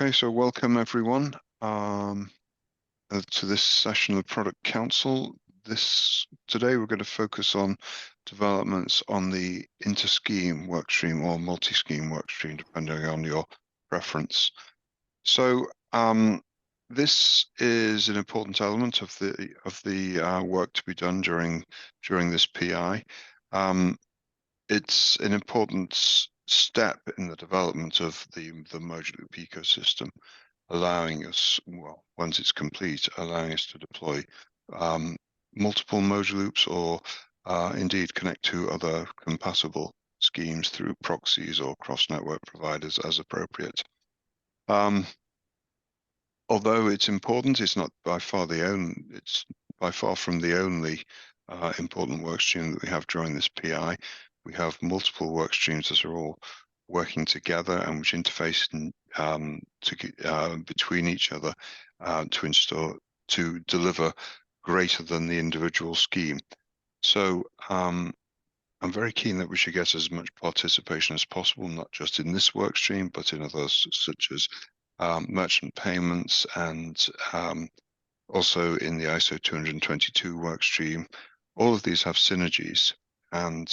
Okay, so welcome everyone to this session of Product Council. Today we're going to focus on developments on the inter-scheme workstream or multi-scheme workstream, depending on your preference. So this is an important element of the work to be done during this PI. It's an important step in the development of the Mojaloop ecosystem, allowing us, well, once it's complete, allowing us to deploy multiple Mojaloops or indeed connect to other compatible schemes through proxies or cross-network providers as appropriate. Although it's important, it's not by far it's by far from the only important work stream that we have during this PI. We have multiple work streams that are all working together and which interface between each other to deliver greater than the individual scheme. So I'm very keen that we should get as much participation as possible, not just in this work stream, but in others such as merchant payments and also in the ISO 222 work stream. All of these have synergies, and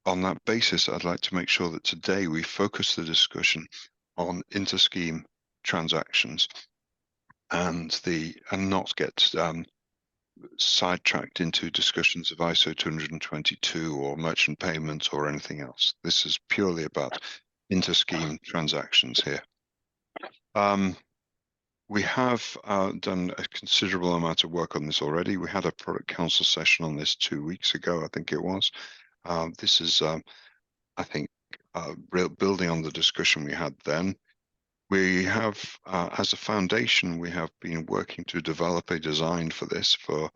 on that basis, I'd like to make sure that today we focus the discussion on inter-scheme transactions and not get sidetracked into discussions of ISO 222 or merchant payments or anything else. This is purely about inter-scheme transactions here. We have done a considerable amount of work on this already. We had a product council session on this 2 weeks ago, I think it was. This is, I think, building on the discussion we had then. We have, as a foundation, we have been working to develop a design for this for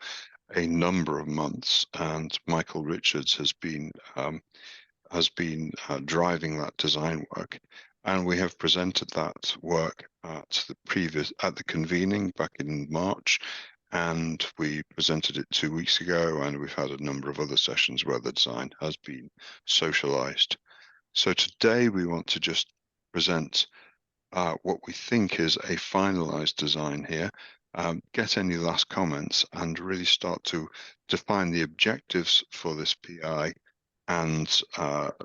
a number of months, and Michael Richards has been driving that design work. And we have presented that work at the convening back in March, and we presented it 2 weeks ago, and we've had a number of other sessions where the design has been socialized. So today we want to just present what we think is a finalized design here, get any last comments, and really start to define the objectives for this PI and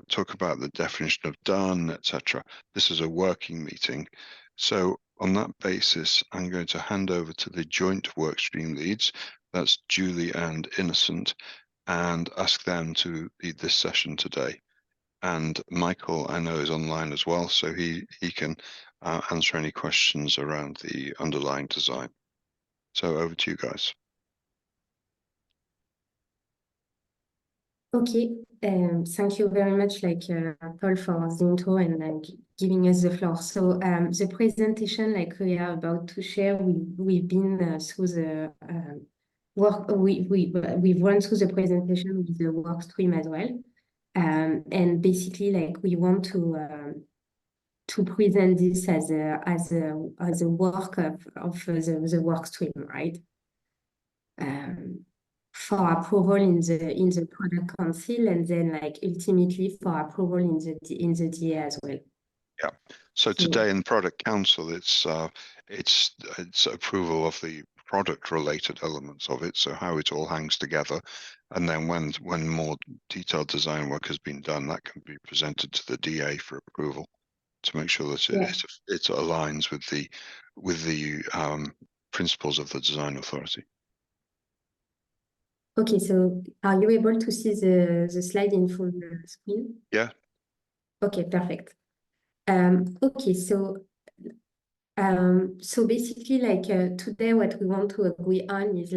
talk about the definition of done, etc. This is a working meeting. So on that basis, I'm going to hand over to the joint workstream leads, that's Julie and Innocent, and ask them to lead this session today. And Michael, I know, is online as well, so he can answer any questions around the underlying design. So over to you guys. Okay, thank you very much, Paul, for the intro and giving us the floor. So the presentation, we are about to share, we've been through the work. We've run through the presentation with the work stream as well, and basically, we want to present this as a work of the work stream, right? For approval in the product council, and then ultimately for approval in the DA as well. Yeah. So today in product council, it's approval of the product related elements of it, so how it all hangs together, and then when more detailed design work has been done, that can be presented to the DA for approval to make sure that it aligns with the principles of the design authority. Okay, so are you able to see the slide in full screen? Yeah. Okay, perfect. Okay, so basically, today, what we want to agree on is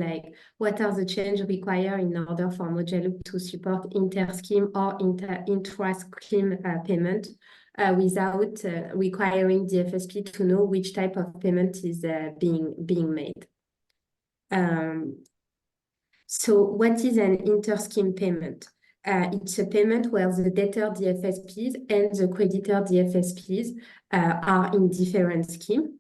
what are the changes required in order for Mojaloop to support inter-scheme or intra-scheme payment without requiring the FSP to know which type of payment is being made. So what is an inter-scheme payment? It's a payment where the debtor DFSPs and the creditor DFSPs are in different schemes.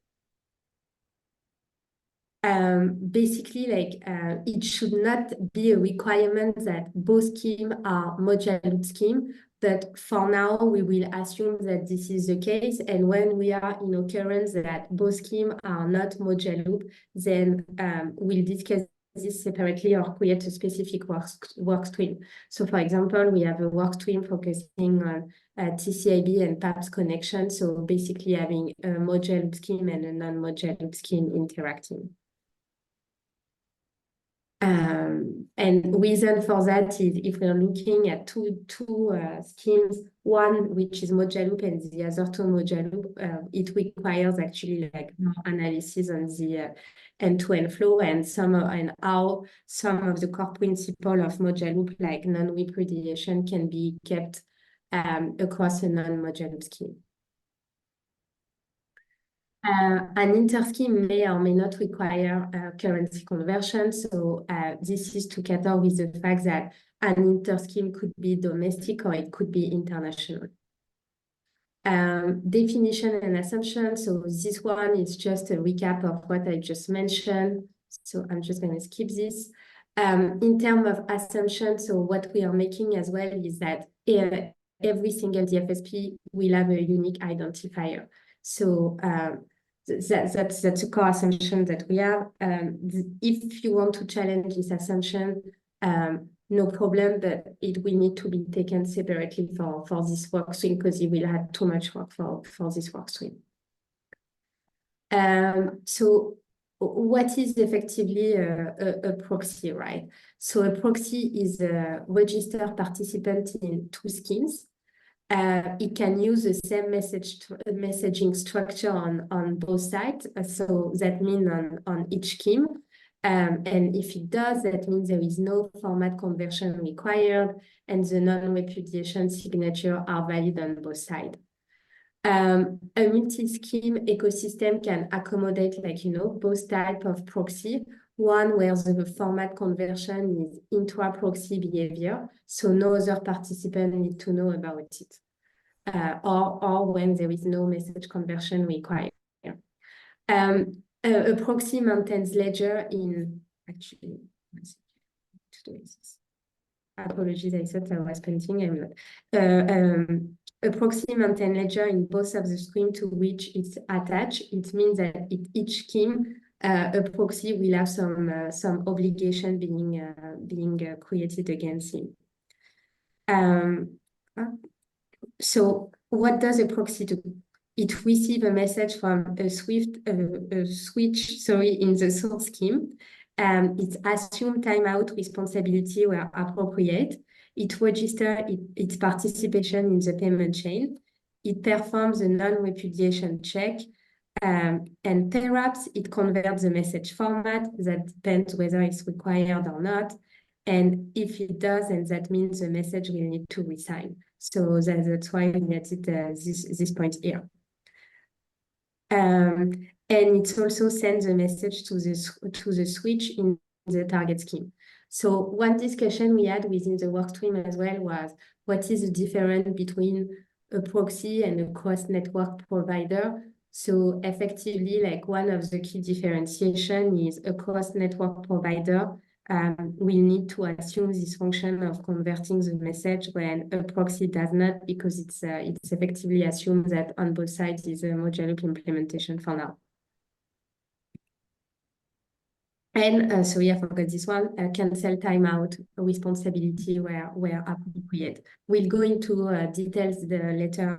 Basically, it should not be a requirement that both schemes are Mojaloop scheme, But for now, we will assume that this is the case. And when we are in occurrence that both schemes are not Mojaloop, then we'll discuss this separately or create a specific work stream. So for example, we have a work stream focusing on TCIB and PAPS connection. So basically having a Mojaloop scheme and a non-Mojaloop scheme interacting. And reason for that is if we're looking at two schemes, one which is Mojaloop and the other two Mojaloop, it requires actually like more analysis on the end-to-end flow and how some of the core principle of Mojaloop, like non-repudiation, can be kept across a non-Mojaloop scheme. An inter-scheme may or may not require currency conversion. So this is to cater with the fact that an inter-scheme could be domestic or it could be international. Definition and assumption. So this one is just a recap of what I just mentioned. So I'm just going to skip this. In terms of assumption, so what we are making as well is that every single DFSP will have a unique identifier. So that's a core assumption that we have. If you want to challenge this assumption, no problem, but it will need to be taken separately for this work stream because it will have too much work for this work stream. So what is effectively a proxy, right? So a proxy is a registered participant in two schemes. It can use the same messaging structure on both sides. So that means on each scheme. And if it does, that means there is no format conversion required and the non-repudiation signature are valid on both sides. A multi-scheme ecosystem can accommodate, like, both types of proxy. One where the format conversion is intra-proxy behavior, so no other participant need to know about it, or when there is no message conversion required. A proxy maintains ledger in, actually, apologies, I thought I was painting, I'm not. A proxy maintains ledger in both of the schemes to which it's attached. It means that each scheme, a proxy will have some obligation being created against him. So what does a proxy do? It receives a message from a switch in the source scheme. It assumes timeout responsibility where appropriate. It registers its participation in the payment chain. It performs a non-repudiation check. And perhaps it converts the message format. That depends whether it's required or not. And if it does, then that means the message will need to resign. So that's why we added this point here. And it also sends a message to the switch in the target scheme. So one discussion we had within the workstream as well was what is the difference between a proxy and a cross-network provider. So effectively, like one of the key differentiation is a cross-network provider we need to assume this function of converting the message when a proxy does not, because it's effectively assumed that on both sides is a Mojaloop implementation for now. And so yeah, I forgot this one, cancel timeout responsibility where appropriate. We'll go into details later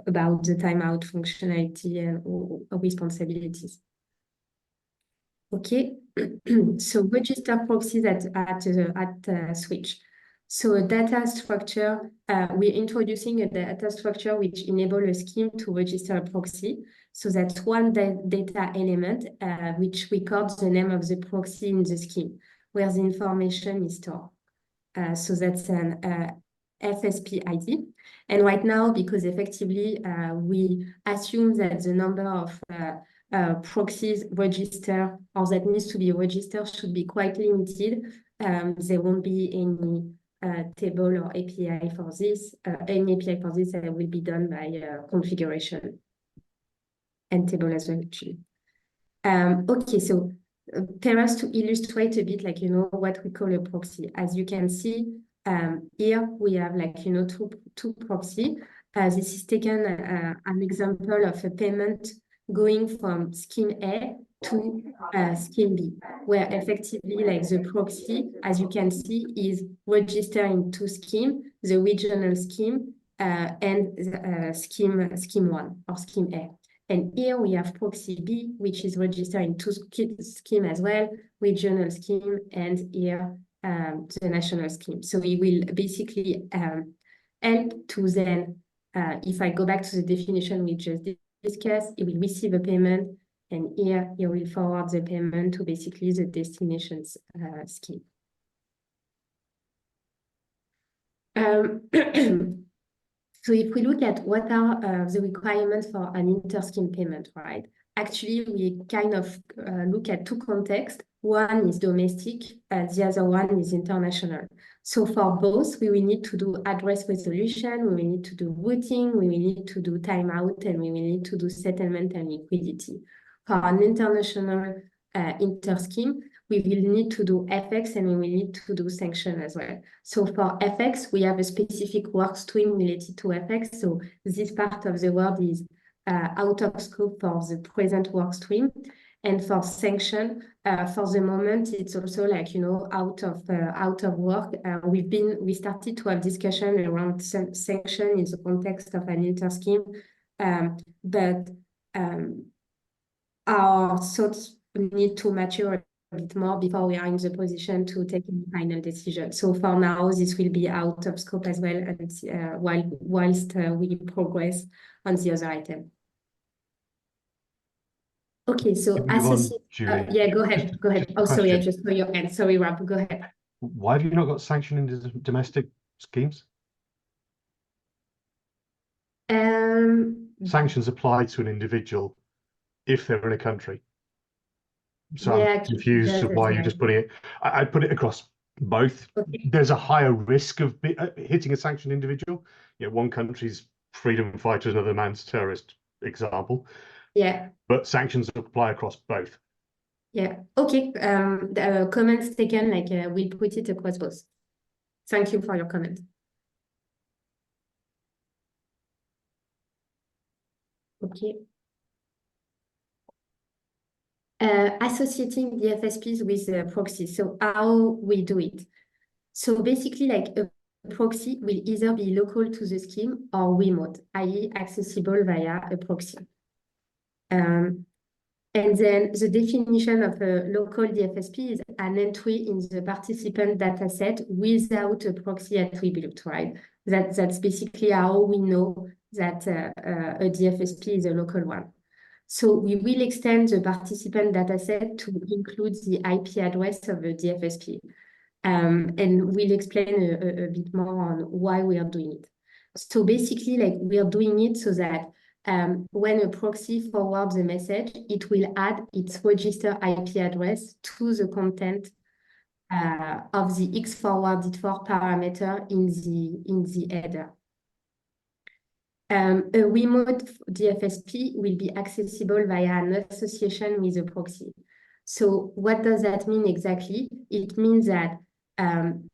about the timeout functionality and responsibilities. Okay, so register proxies at switch. So a data structure, we're introducing a data structure which enables a scheme to register a proxy. So that's one data element which records the name of the proxy in the scheme, where the information is stored. So that's an FSP ID. And right now, because effectively we assume that the number of proxies register or that needs to be registered should be quite limited. There won't be any table or API for this. Any API for this will be done by configuration and table as well, actually. Okay, so perhaps to illustrate a bit, like, what we call a proxy. As you can see, Here we have like, you know, two proxy. This is taken an example of a payment going from scheme A to scheme B, where effectively like the proxy, as you can see, is registered in two schemes, the regional scheme and scheme 1 or scheme A. And here we have proxy B, which is registered in two schemes as well, regional scheme and here the national scheme. So we will basically help to then, if I go back to the definition we just discussed, it will receive a payment, and here you will forward the payment to basically the destinations scheme. So if we look at what are the requirements for an inter-scheme payment, right? Actually, we kind of look at two contexts. One is domestic, the other one is international. So for both, we will need to do address resolution, we will need to do routing, we will need to do timeout, and we will need to do settlement and liquidity. For an international inter-scheme, we will need to do FX and we will need to do sanction as well. So for FX, we have a specific work stream related to FX. So this part of the world is out of scope for the present work stream. And for sanction, for the moment, it's also like, you know, out of work. We started to have discussion around sanction in the context of an inter-scheme, but our thoughts need to mature a bit more before we are in the position to take a final decision. So for now, this will be out of scope as well, and whilst we progress on the other item. Okay, so associate. Yeah, go ahead. Go ahead. Oh, sorry, I just saw your hand. Sorry, Rob. Go ahead. Why have you not got sanction in domestic schemes? Sanctions apply to an individual if they're in a country. So yeah, I'm confused of why you're just putting it. I'd put it across both. Okay. There's a higher risk of hitting a sanctioned individual. You know, one country's freedom fighter is another man's terrorist example. Yeah. But sanctions apply across both. Yeah. Okay. The comments taken, like we'll put it across both. Thank you for your comment. Okay. Associating the FSPs with proxies. So how we do it? So basically, like a proxy will either be local to the scheme or remote, i.e. accessible via a proxy. And then the definition of a local DFSP is an entry in the participant dataset without a proxy attribute, right? That's basically how we know that a DFSP is a local one. So we will extend the participant dataset to include the IP address of a DFSP. And we'll explain a bit more on why we are doing it. So basically, like we are doing it so that when a proxy forwards a message, it will add its register IP address to the content of the X forwarded for parameter in the header. A remote DFSP will be accessible via an association with a proxy. So what does that mean exactly? It means that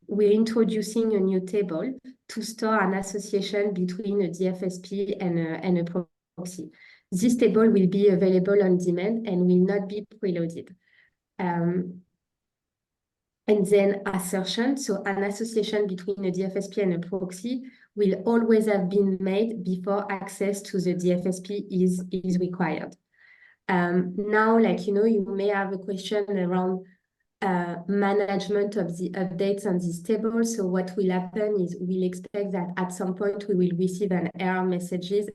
we're introducing a new table to store an association between a DFSP and a proxy. This table will be available on demand and will not be preloaded. And then assertion, so an association between a DFSP and a proxy will always have been made before access to the DFSP is required. Now, like, you know, you may have a question around management of the updates on this table. So what will happen is we'll expect that at some point we will receive an error messages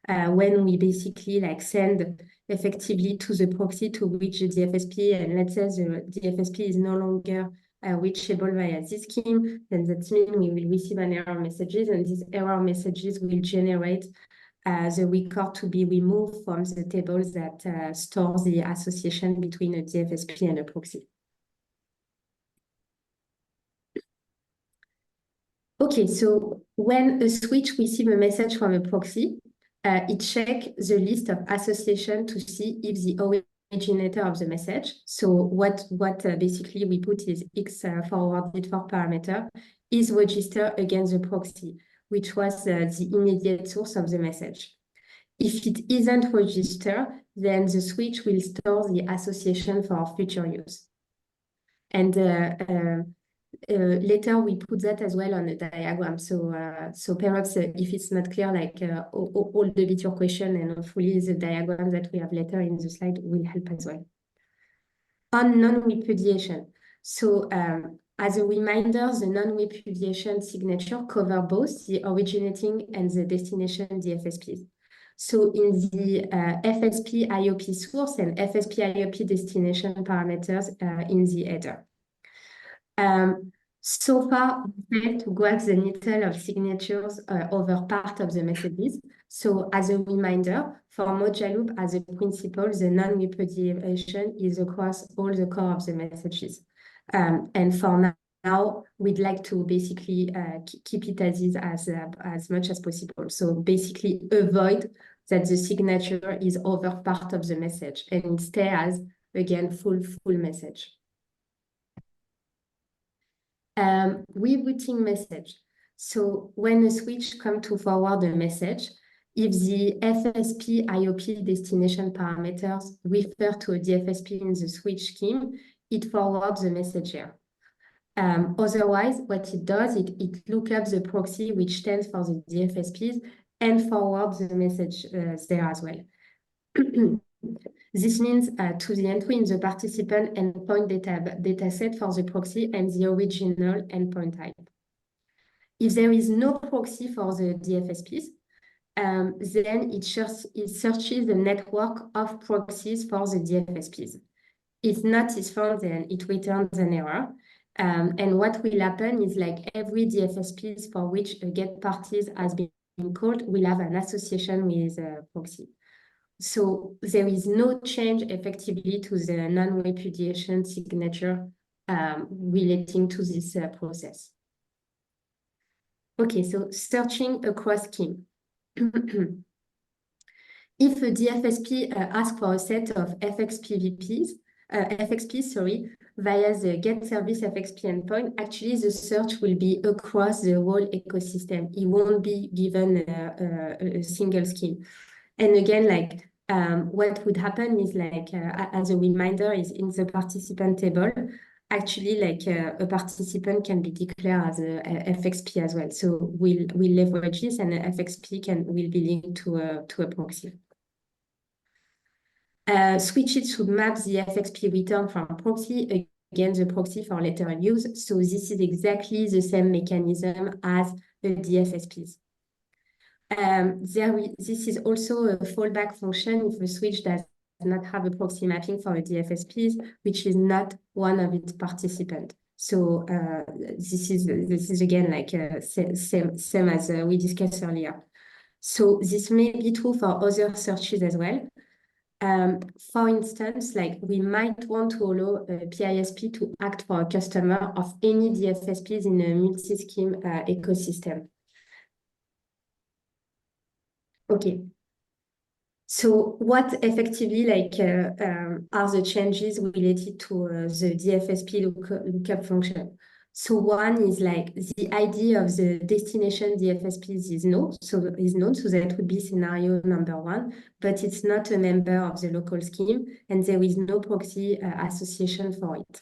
when we basically like send effectively to the proxy to reach the DFSP, and let's say the DFSP is no longer reachable via this scheme, then that means we will receive an error messages, and these error messages will generate the record to be removed from the tables that store the association between a DFSP and a proxy. Okay, so when a switch receives a message from a proxy, it checks the list of association to see if the originator of the message. So what basically we put is X forwarded for parameter is registered against the proxy, which was the immediate source of the message. If it isn't registered, then the switch will store the association for future use. And later we put that as well on a diagram. So perhaps if it's not clear, like all the bit your question, and hopefully the diagram that we have later in the slide will help as well. On non-repudiation. So as a reminder, the non-repudiation signature cover both the originating and the destination DFSPs. So in the FSP IOP source and FSP IOP destination parameters in the header. So far, we failed to grab the needle of signatures over part of the messages. So as a reminder, for Mojaloop as a principle, the non-repudiation is across all the core of the messages. And for now, we'd like to basically keep it as is as much as possible. So basically avoid that the signature is over part of the message and instead as, again, full message. Rerouting message. So when a switch comes to forward a message, if the FSP IOP destination parameters refer to a DFSP in the switch scheme, it forwards the message here. Otherwise, what it does, it looks up the proxy which stands for the DFSPs and forwards the message there as well. This means to the entry in the participant endpoint dataset for the proxy and the original endpoint type. If there is no proxy for the DFSPs, then it searches the network of proxies for the DFSPs. If not is found, then it returns an error. And what will happen is like every DFSPs for which a get parties has been called will have an association with a proxy. So there is no change effectively to the non-repudiation signature relating to this process. Okay, so searching across scheme. If a DFSP asks for a set of FXPs, via the get service FXP endpoint, actually the search will be across the whole ecosystem. It won't be given a single scheme. And again, like what would happen is like, as a reminder, is in the participant table, actually like a participant can be declared as a FXP as well. So we'll leverage this, and an FXP will be linked to a proxy. Switches should map the FXP return from proxy against the proxy for later use. So this is exactly the same mechanism as the DFSPs. This is also a fallback function if the switch does not have a proxy mapping for a DFSPs, which is not one of its participants. So this is again like same as we discussed earlier. So this may be true for other searches as well. For instance, like we might want to allow a PISP to act for a customer of any DFSPs in a multi-scheme ecosystem. Okay. So what effectively like are the changes related to the DFSP lookup function? So one is like the ID of the destination DFSPs is known, so that would be scenario number one, but it's not a member of the local scheme, and there is no proxy association for it.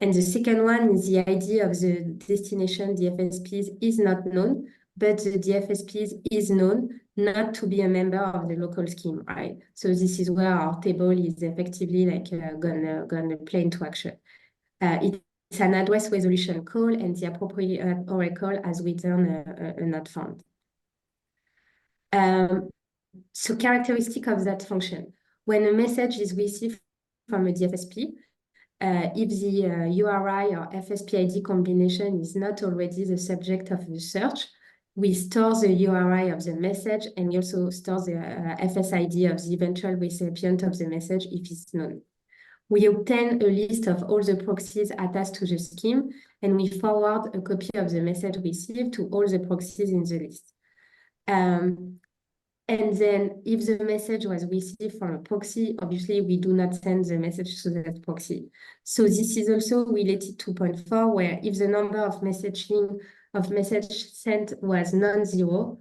And the second one is the ID of the destination DFSPs is not known, but the DFSPs is known not to be a member of the local scheme, right? So this is where our table is effectively like gonna play into action. It's an address resolution call, and the appropriate oracle has returned a not found. So characteristic of that function. When a message is received from a DFSP, if the URI or FSP ID combination is not already the subject of the search, we store the URI of the message, and we also store the FSID of the eventual recipient of the message if it's known. We obtain a list of all the proxies attached to the scheme, and we forward a copy of the message received to all the proxies in the list. And then if the message was received from a proxy, obviously we do not send the message to that proxy. So this is also related to point 4, where if the number of message sent was non-zero,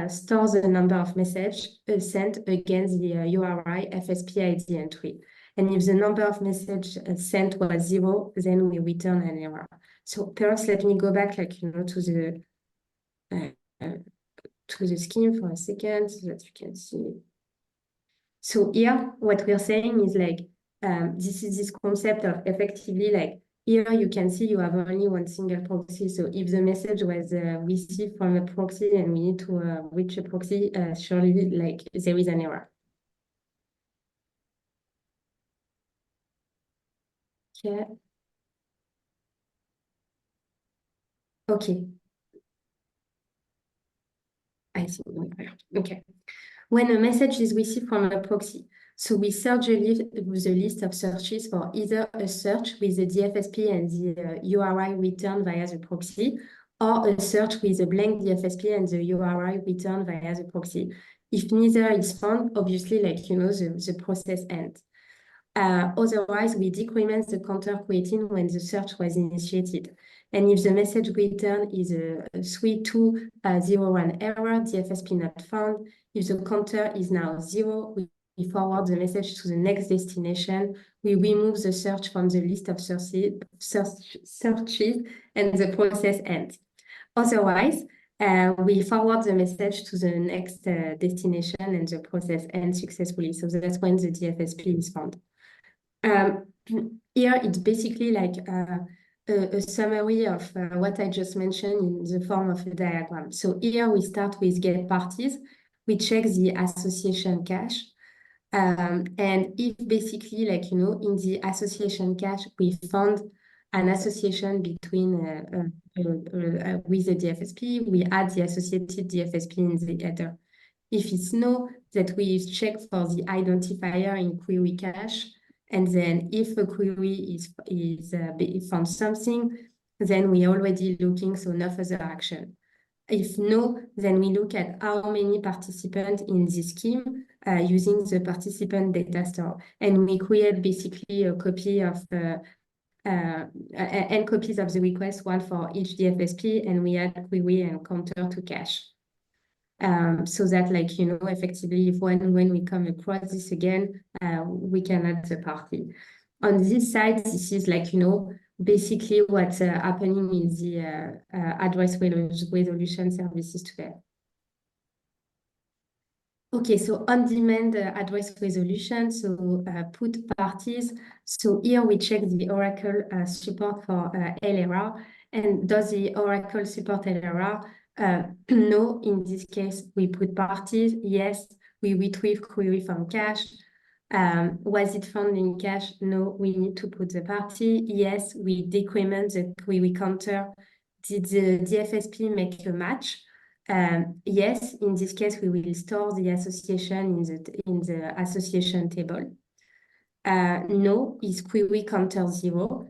store the number of message sent against the URI FSP ID entry. And if the number of message sent was 0, then we return an error. So first, let me go back, to the scheme for a second so that you can see. So here, what we're saying is this is this concept of effectively here you can see you have only one single proxy. So if the message was received from a proxy and we need to reach a proxy, surely there is an error. Okay. Okay. I see. Okay. When a message is received from a proxy, so we search with a list of searches for either a search with the DFSP and the URI returned via the proxy, or a search with a blank DFSP and the URI returned via the proxy. If neither is found, obviously, the process ends. Otherwise, we decrement the counter created when the search was initiated. And if the message return is a 3201 error, DFSP not found, if the counter is now 0, we forward the message to the next destination. We remove the search from the list of searches, and the process ends. Otherwise, we forward the message to the next destination, and the process ends successfully. So that's when the DFSP is found. Here, it's basically a summary of what I just mentioned in the form of a diagram. So here we start with get parties. We check the association cache. And if basically, in the association cache, we found an association between with the DFSP, we add the associated DFSP in the header. If it's no, that we check for the identifier in query cache. And then if a query is found something, then we already looking, so no further action. If no, then we look at how many participants in this scheme using the participant data store. And we create basically a copy of n copies of the request, one for each DFSP, and we add query and counter to cache. So that effectively if when we come across this again, we can add the party. On this side, this is basically what's happening in the address resolution services today. Okay, so on-demand address resolution, so put parties. So here we check the Oracle support for LRR. And does the Oracle support LRR? No, in this case, we put parties. Yes, we retrieve query from cache. Was it found in cache? No, we need to put the party. Yes, we decrement the query counter. Did the DFSP make a match? Yes, in this case, we will store the association in the association table. No, is query counter 0?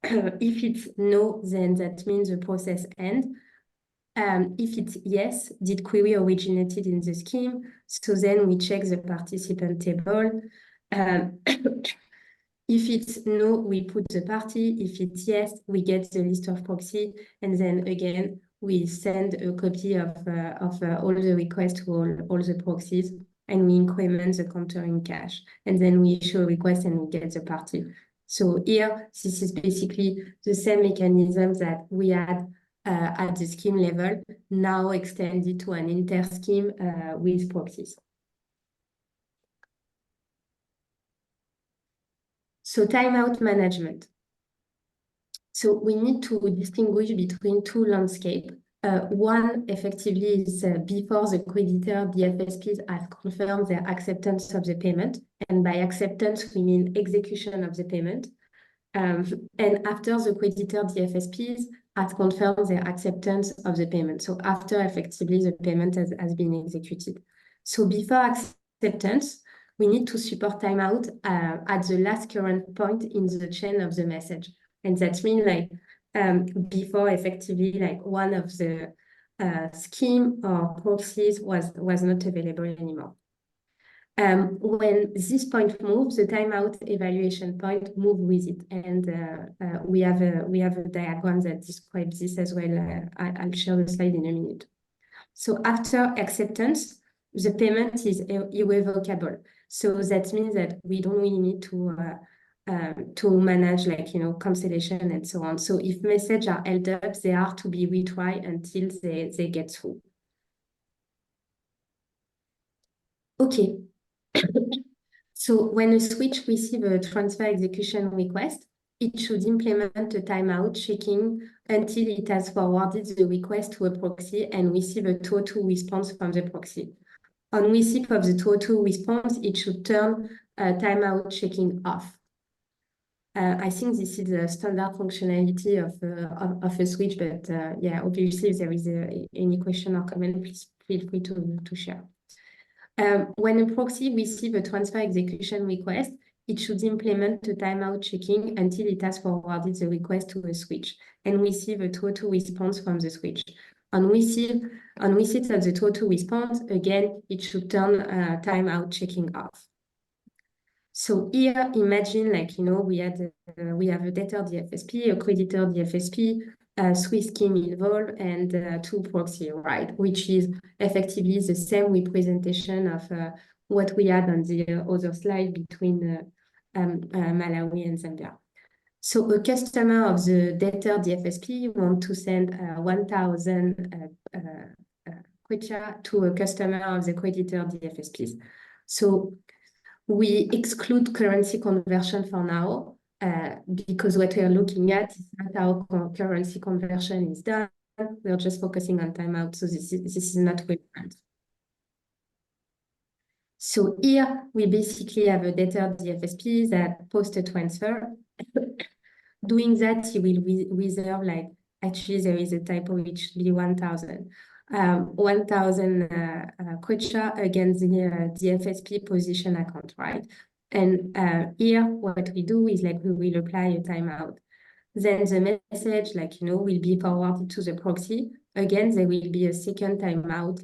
If it's no, then that means the process ends. If it's yes, did query originated in the scheme? So then we check the participant table. If it's no, we put the party. If it's yes, we get the list of proxy. And then again, we send a copy of all the requests to all the proxies, and we increment the counter in cache. And then we issue a request and we get the party. So here, this is basically the same mechanism that we had at the scheme level, now extended to an inter-scheme with proxies. So timeout management. So we need to distinguish between two landscapes. One effectively is before the creditor DFSPs have confirmed their acceptance of the payment. And by acceptance, we mean execution of the payment. And after the creditor DFSPs have confirmed their acceptance of the payment. So after effectively the payment has been executed. So before acceptance, we need to support timeout at the last current point in the chain of the message. And that means before effectively one of the scheme or proxies was not available anymore. When this point moves, the timeout evaluation point move with it, and we have a diagram that describes this as well. I'll share the slide in a minute. So after acceptance, the payment is irrevocable. So that means that we don't really need to manage cancellation and so on. So if messages are held up, they are to be retried until they get through. Okay. So when a switch receives a transfer execution request, it should implement a timeout checking until it has forwarded the request to a proxy and receive a 202 response from the proxy. On receipt of the 202 response, it should turn timeout checking off. I think this is a standard functionality of a switch, but yeah, obviously if there is any question or comment, please feel free to share. When a proxy receives a transfer execution request, it should implement a timeout checking until it has forwarded the request to a switch and receive a 202 response from the switch. On receipt of the 202 response, again, it should turn timeout checking off. So here, imagine we have a debtor DFSP, a creditor DFSP, three scheme involved, and two proxy, right? Which is effectively the same representation of what we had on the other slide between Malawi and Zambia. So a customer of the debtor DFSP want to send 1,000 kwacha to a customer of the creditor DFSPs. So we exclude currency conversion for now because what we are looking at is not how currency conversion is done. We're just focusing on timeout, so this is not relevant. So here we basically have a debtor DFSP that posts a transfer. Doing that, he will reserve actually there is a typo, it should be 1,000. 1,000 kwacha against the DFSP position account, right? And here, what we do is we will apply a timeout. Then the message, will be forwarded to the proxy. Again, there will be a second timeout,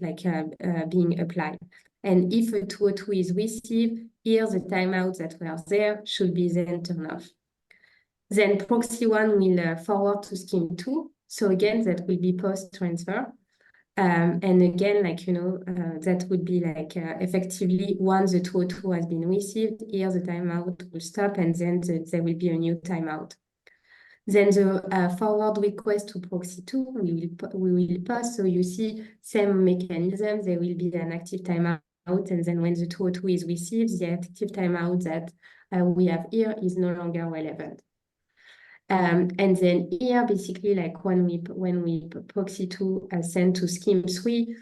being applied. And if a 202 is received, here the timeouts that were there should be then turned off. Then proxy 1 will forward to scheme 2. So again, that will be post-transfer. And again, that would be effectively once the 202 has been received, here the timeout will stop and then there will be a new timeout. Then the forward request to proxy 2, we will pass. So you see same mechanism, there will be an active timeout. And then when the 202 is received, the active timeout that we have here is no longer relevant. And then here, basically, when we proxy 2 send to scheme 3,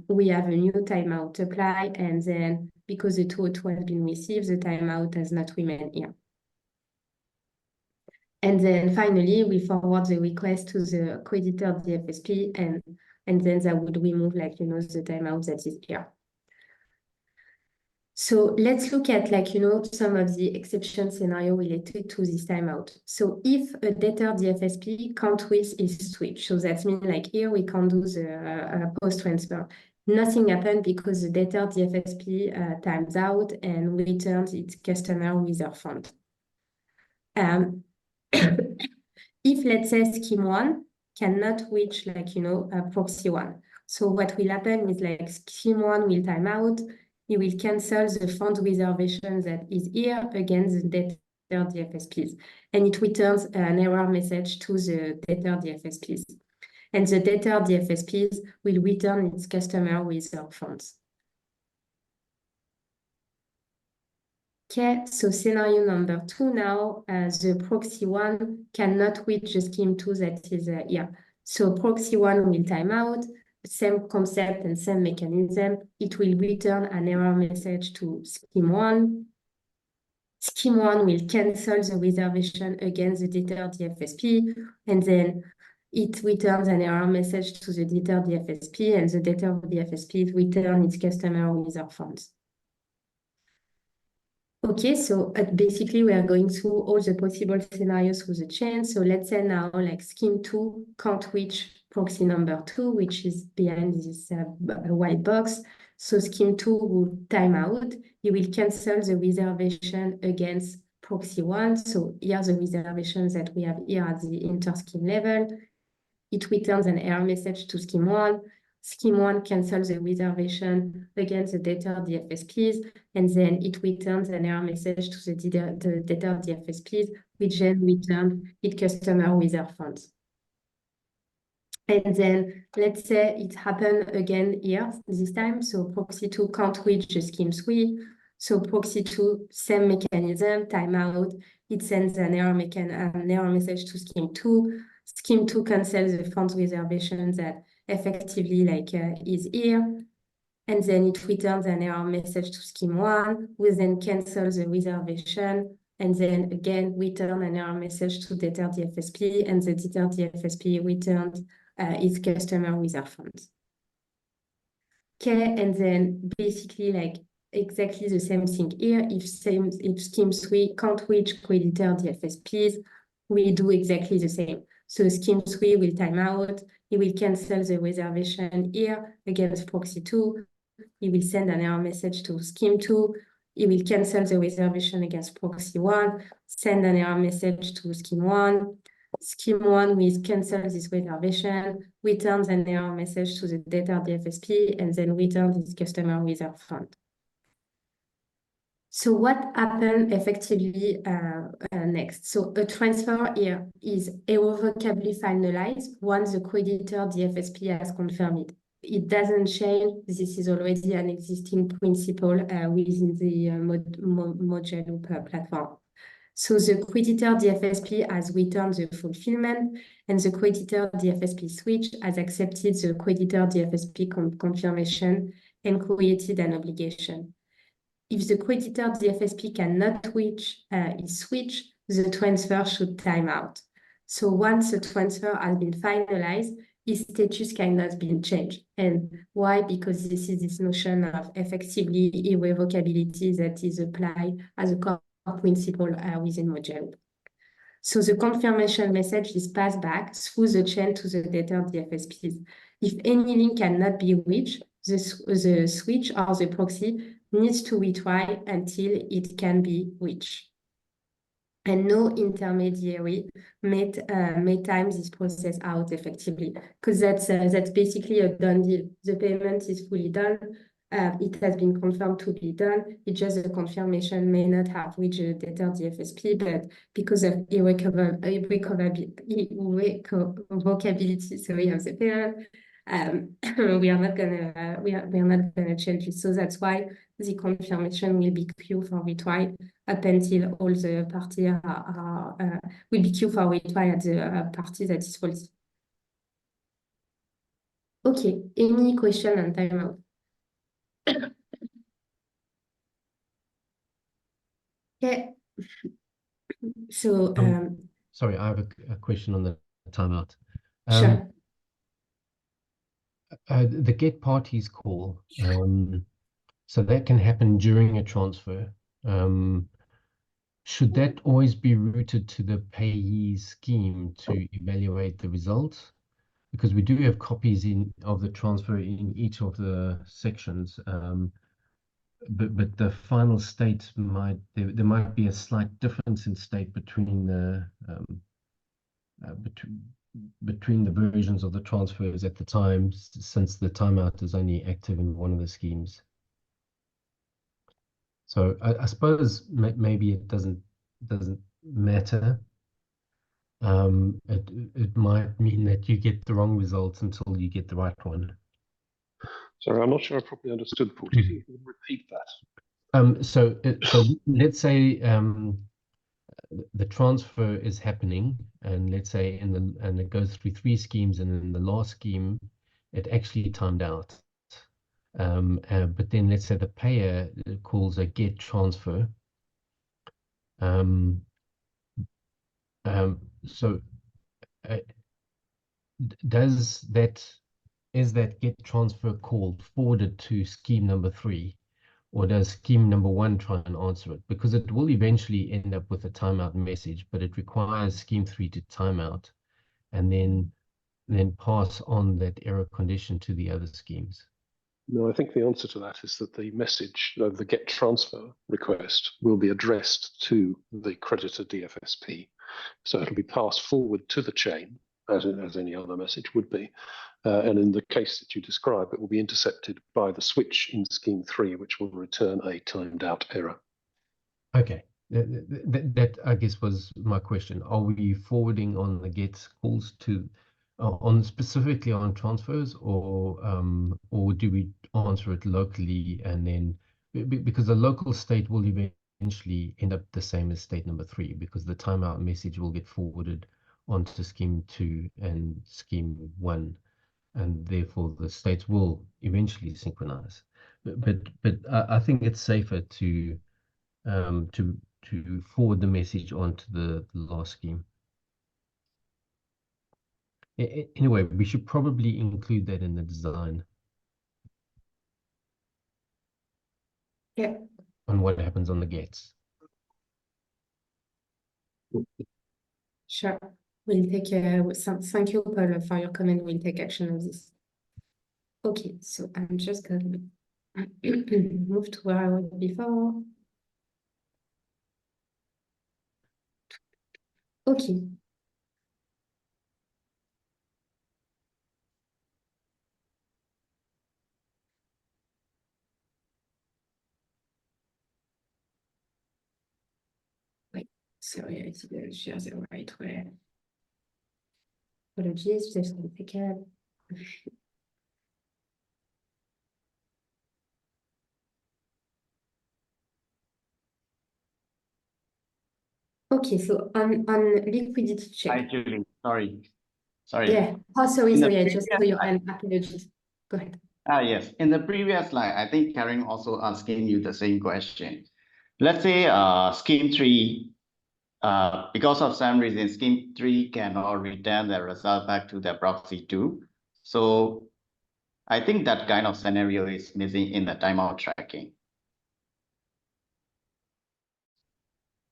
we have a new timeout apply, and then because the 202 has been received, the timeout does not remain here. And then finally, we forward the request to the creditor DFSP, and then that would remove the timeout that is here. So let's look at some of the exception scenario related to this timeout. So if a debtor DFSP can't reach its switch, so that means here we can't do the post transfer. Nothing happened because the debtor DFSP times out and returns its customer with their fund. If let's say scheme 1 cannot reach proxy 1. So what will happen is scheme 1 will time out. You will cancel the fund reservation that is here against the debtor DFSPs. And it returns an error message to the debtor DFSPs. And the debtor DFSPs will return its customer with their funds. Okay, so scenario number 2 now, the proxy 1 cannot reach the scheme 2 that is here. So proxy 1 will time out. Same concept and same mechanism, it will return an error message to scheme 1. Scheme 1 will cancel the reservation against the debtor DFSP, and then it returns an error message to the debtor DFSP, and the debtor DFSP returns its customer with their funds. Okay, so basically we are going through all the possible scenarios through the chain. So let's say now scheme 2 can't reach proxy number 2, which is behind this white box. So scheme 2 will time out. It will cancel the reservation against proxy 1. So here are the reservations that we have here at the inter-scheme level. It returns an error message to scheme 1. Scheme 1 cancels the reservation against the debtor DFSPs, and then it returns an error message to the debtor DFSPs, which then return its customer reserve funds. And then let's say it happened again here this time. So proxy 2 can't reach the scheme 3. So proxy 2, same mechanism, timeout. It sends an error message to scheme 2. Scheme 2 cancels the funds reservation that effectively is here. And then it returns an error message to scheme 1, which then cancels the reservation. And then again, return an error message to debtor DFSP, and the debtor DFSP returns its customer reserve funds. Okay, and then basically exactly the same thing here. If scheme 3 can't reach creditor DFSPs, we do exactly the same. So scheme 3 will time out. It will cancel the reservation here against proxy 2. It will send an error message to scheme 2. It will cancel the reservation against proxy 1, send an error message to scheme 1. Scheme 1 will cancel this reservation, returns an error message to the debtor DFSP, and then returns its customer reserve fund. So what happened effectively next? So a transfer here is irrevocably finalized once the creditor DFSP has confirmed it. It doesn't change. This is already an existing principle within the Mojaloop platform. So the creditor DFSP has returned the fulfillment, and the creditor DFSP switch has accepted the creditor DFSP confirmation and created an obligation. If the creditor DFSP cannot reach its switch, the transfer should time out. So once the transfer has been finalized, its status cannot be changed. And why? Because this is this notion of effectively irrevocability that is applied as a core principle within Mojaloop. So the confirmation message is passed back through the chain to the debtor DFSPs. If any link cannot be reached, the switch or the proxy needs to retry until it can be reached. And no intermediary may time this process out effectively, because that's basically a done deal. The payment is fully done. It has been confirmed to be done. It's just the confirmation may not have reached the debtor DFSP, but because of irrevocability, sorry, of the payment, we are not gonna change it. So that's why the confirmation will be queued for retry up until all the parties will be queued for retry at the party that is faulty. Okay, any question on timeout? Okay. So sorry, I have a question on the timeout. Sure. The get parties call, so that can happen during a transfer. Should that always be routed to the payee scheme to evaluate the results? Because we do have copies of the transfer in each of the sections, but the final state there might be a slight difference in state between the between the versions of the transfers at the time, since the timeout is only active in one of the schemes. So I suppose maybe it doesn't matter. It might mean that you get the wrong results until you get the right one. Sorry, I'm not sure I properly understood, Paul. Do you think you would repeat that? So let's say the transfer is happening, and let's say and it goes through 3 schemes, and in the last scheme it actually timed out. But then let's say the payer calls a get transfer. So is that get transfer call forwarded to scheme number 3, or does scheme number 1 try and answer it? Because it will eventually end up with a timeout message, but it requires scheme 3 to timeout, and then then pass on that error condition to the other schemes? No, I think the answer to that is that the message, the GET transfer request, will be addressed to the creditor DFSP. So it'll be passed forward to the chain, as any other message would be. And in the case that you describe, it will be intercepted by the switch in scheme 3, which will return a timed out error. Okay, that I guess was my question. Are we forwarding on the GET calls to on specifically on transfers, or do we answer it locally, and then because the local state will eventually end up the same as state number 3, because the timeout message will get forwarded onto scheme 2 and scheme 1, and therefore the states will eventually synchronize. But I think it's safer to forward the message onto the last scheme. Anyway, we should probably include that in the design. Yeah. On what happens on the gates. Sure. We'll take thank you, Paul, for your comment. We'll take action on this. Okay, so I'm just going to move to where I was before. Okay. Wait, sorry, I didn't share the right way. Apologies, just going to pick up. Okay, so on liquidity check. Hi, Julie. Sorry. Yeah. Oh, sorry, In the I just saw previous your hand. Apologies. Go ahead. Yes. In the previous slide, I think Karen also asking you the same question. Let's say scheme 3, because of some reason, scheme 3 cannot return the result back to the proxy 2. So I think that kind of scenario is missing in the timeout tracking.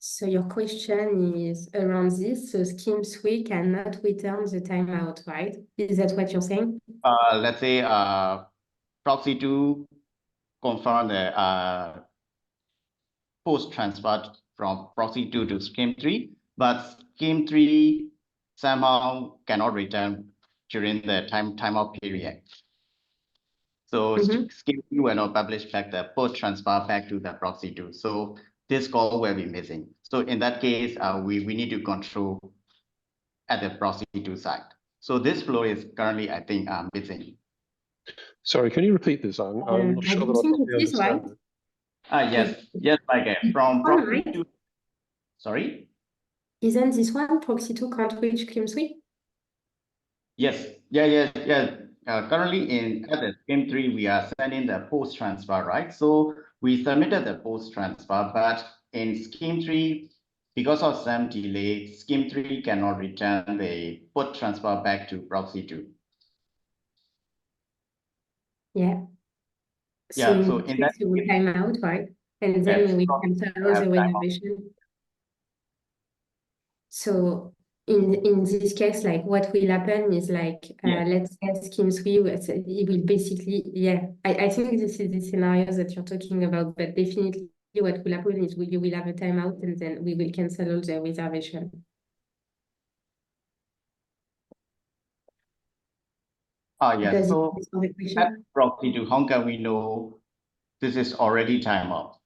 So your question is around this. So scheme 3 cannot return the timeout, right? Is that what you're saying? Let's say proxy 2 confirm the post transfer from proxy 2 to scheme 3, but scheme 3 somehow cannot return during the timeout period. So scheme 2 will not publish back the post transfer back to the proxy 2. So this call will be missing. So in that case, we need to control at the proxy 2 side. So this flow is currently, I think, missing. Sorry, can you repeat this? I'm not sure that I properly understand. Yes, Michael. From proxy 2. Sorry? Isn't this one proxy 2 can't reach scheme 3? Yes. Currently at the scheme 3, we are sending the post transfer, right? So we submitted the post transfer, but in scheme 3, because of some delay, scheme 3 cannot return the post transfer back to proxy 2. Yeah. Yeah, So in that case, we will time out, right? And then we cancel all the reservation. So in this case, like what will happen is like, let's say scheme 3, it will basically, I think this is the scenario that you're talking about, but definitely what will happen is you will have a timeout and then we will cancel all the reservation. Yes. So at proxy to Hong Kong, we know this is already timeout.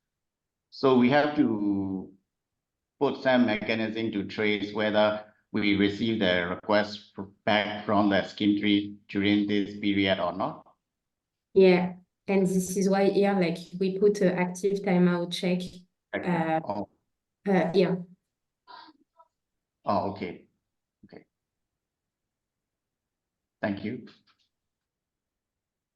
So we have to put some mechanism to trace whether we receive the request back from the scheme 3 during this period or not. Yeah, and this is why here, like we put an active timeout check. Yeah. Oh, okay. Thank you.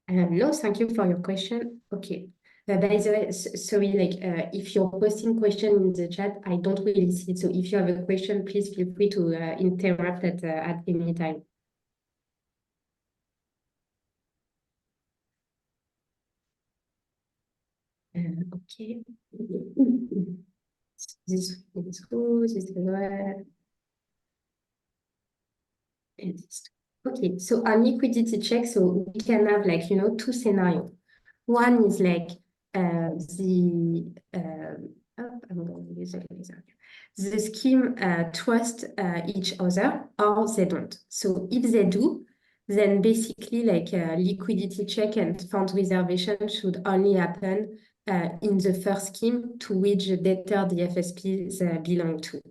No, thank you for your question. Okay. By the way, sorry, like if you're posting question in the chat, I don't really see it. So if you have a question, please feel free to interrupt at any time. Okay. This is who, this is where. And this. Okay, so on liquidity check, so we can have like, you know, two scenarios. One is like I'm going to use an example. The scheme trust each other or they don't. So if they do, then basically like liquidity check and fund reservation should only happen in the first scheme to which the debtor the FSPs belong to.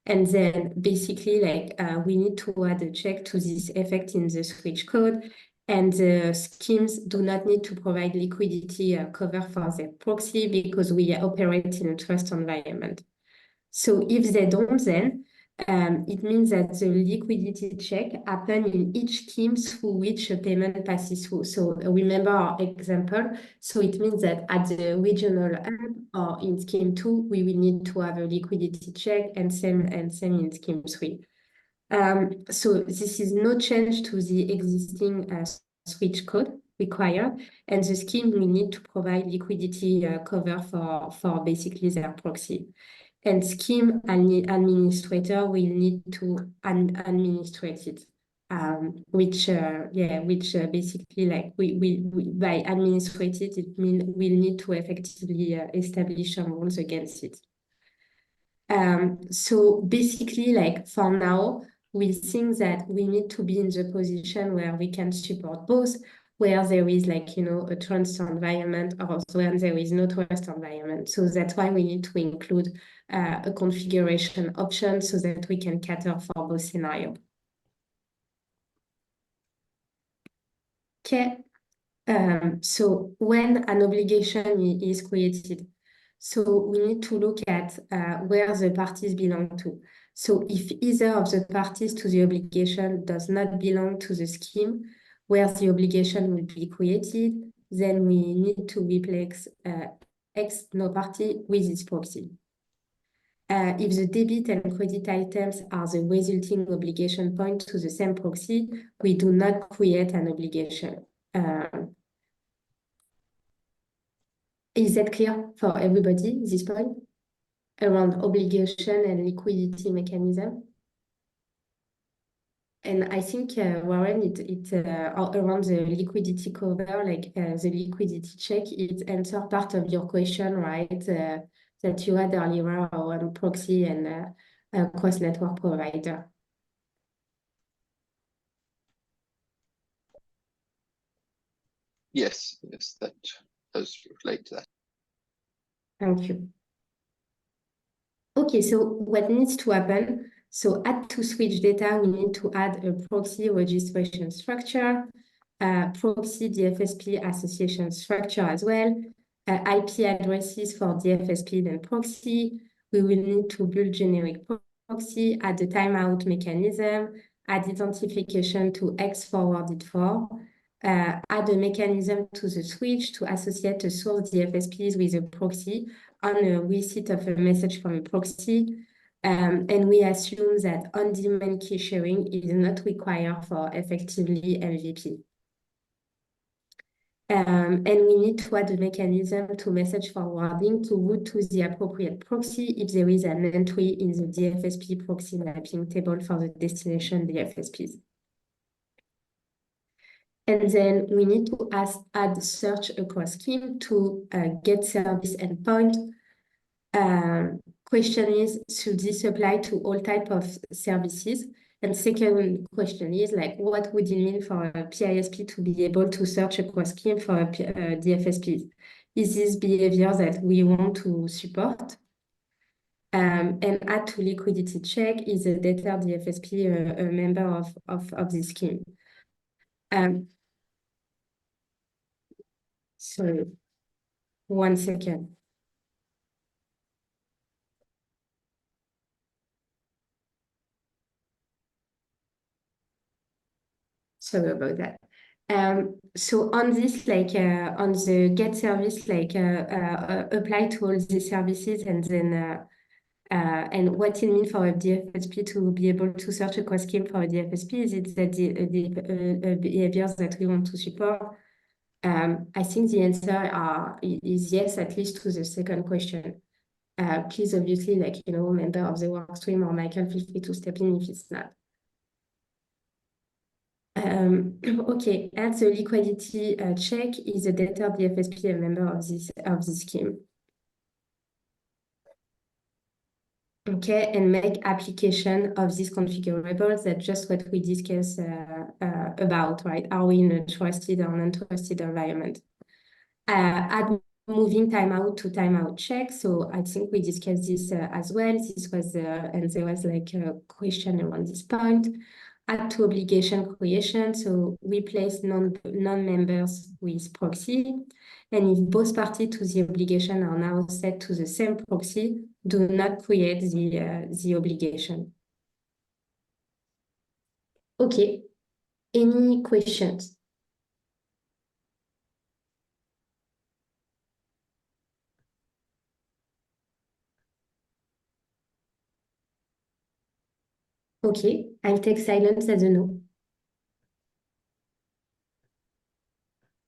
And then basically like we need to add a check to this effect in the switch code. And the schemes do not need to provide liquidity cover for their proxy because we operate in a trust environment. So if they don't, then it means that the liquidity check happens in each scheme through which a payment passes through. So remember our example. So it means that at the regional end or in scheme 2, we will need to have a liquidity check and same in scheme 3. So this is no change to the existing switch code required, and the scheme will need to provide liquidity cover for basically their proxy. And scheme administrator will need to administrate it, which basically like we by administrate it, it means we'll need to effectively establish some rules against it. So basically, like for now, we think that we need to be in the position where we can support both, where there is like, you know, a trust environment or when there is no trust environment. So that's why we need to include a configuration option so that we can cater for both scenarios. Okay. So when an obligation is created, so we need to look at where the parties belong to. So if either of the parties to the obligation does not belong to the scheme where the obligation will be created, then we need to replace X no party with its proxy. If the debit and credit items are the resulting obligation point to the same proxy, we do not create an obligation. Is that clear for everybody, this point, around obligation and liquidity mechanism? And I think, Warren, it around the liquidity cover, like the liquidity check, it answers part of your question, right? That you had earlier on proxy and cross-network provider. Yes, that does relate to that. Thank you. Okay, so what needs to happen? So add to switch data, we need to add a proxy registration structure, proxy DFSP association structure as well, IP addresses for DFSP and proxy. We will need to build generic proxy, add the timeout mechanism, add identification to X forwarded for, add a mechanism to the switch to associate the source DFSPs with a proxy on a receipt of a message from a proxy. And we assume that on-demand key sharing is not required for effectively MVP. And we need to add a mechanism to message forwarding to route to the appropriate proxy if there is an entry in the DFSP proxy mapping table for the destination DFSPs. And then we need to add search across scheme to get service endpoint. Question is, should this apply to all type of services? And second question is like, what would it mean for a PISP to be able to search across scheme for a DFSP? Is this behavior that we want to support? And add to liquidity check, is a debtor DFSP a member of this scheme? Sorry, 1 second. Sorry about that. So on this, like on the get service, like apply to all the services, and then and what it means for a DFSP to be able to search across scheme for a DFSP is it that the behaviors that we want to support. I think the answer is yes, at least to the second question. Please, obviously, like, you know, member of the workstream or Michael, feel free to step in if it's not. Okay, and the liquidity check is a debtor DFSP a member of this scheme. Okay, and make application of these configurables. That's just what we discussed about, right? Are we in a trusted or non-trusted environment? Add moving timeout to timeout check. So I think we discussed this as well. This was, and there was like a question around this point. Add to obligation creation. So replace non-members with proxy. And if both parties to the obligation are now set to the same proxy, do not create the obligation. Okay. Any questions? Okay, I'll take silence as a no.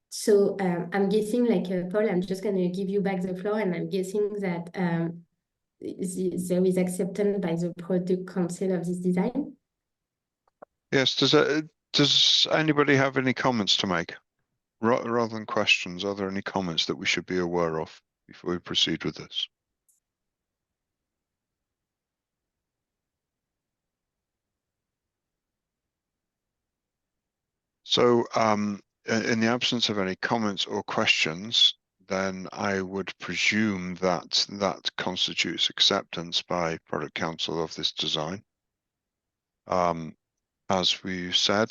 So I'm guessing, like Paul, I'm just going to give you back the floor, and I'm guessing that there is acceptance by the product council of this design. Yes. Does anybody have any comments to make? Rather than questions, are there any comments that we should be aware of before we proceed with this? So in the absence of any comments or questions, then I would presume that that constitutes acceptance by product council of this design. As we said,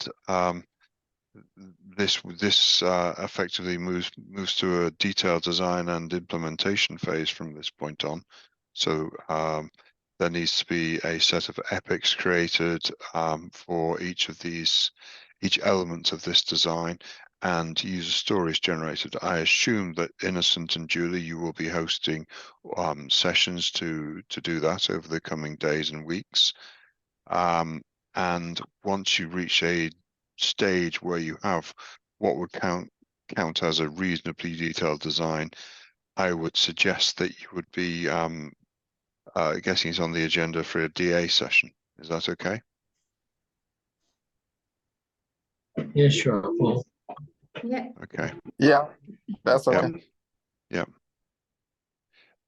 this effectively moves to a detailed design and implementation phase from this point on. So there needs to be a set of epics created for each element of this design, and user stories generated. I assume that Innocent and Julie, you will be hosting sessions to do that over the coming days and weeks. And once you reach a stage where you have what would count as a reasonably detailed design, I would suggest that you would be getting it on the agenda for a DA session. Is that okay? Yeah, sure. Cool. Yeah. Okay. Yeah, that's okay. Yeah.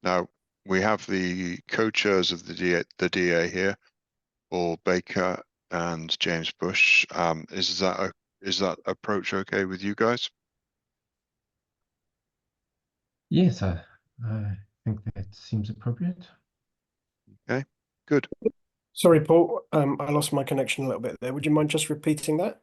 Now we have the co-chairs of the DA here, Paul Baker and James Bush. Is that approach okay with you guys? Yes, I think that seems appropriate. Okay, good. Sorry, Paul, I lost my connection a little bit there. Would you mind just repeating that?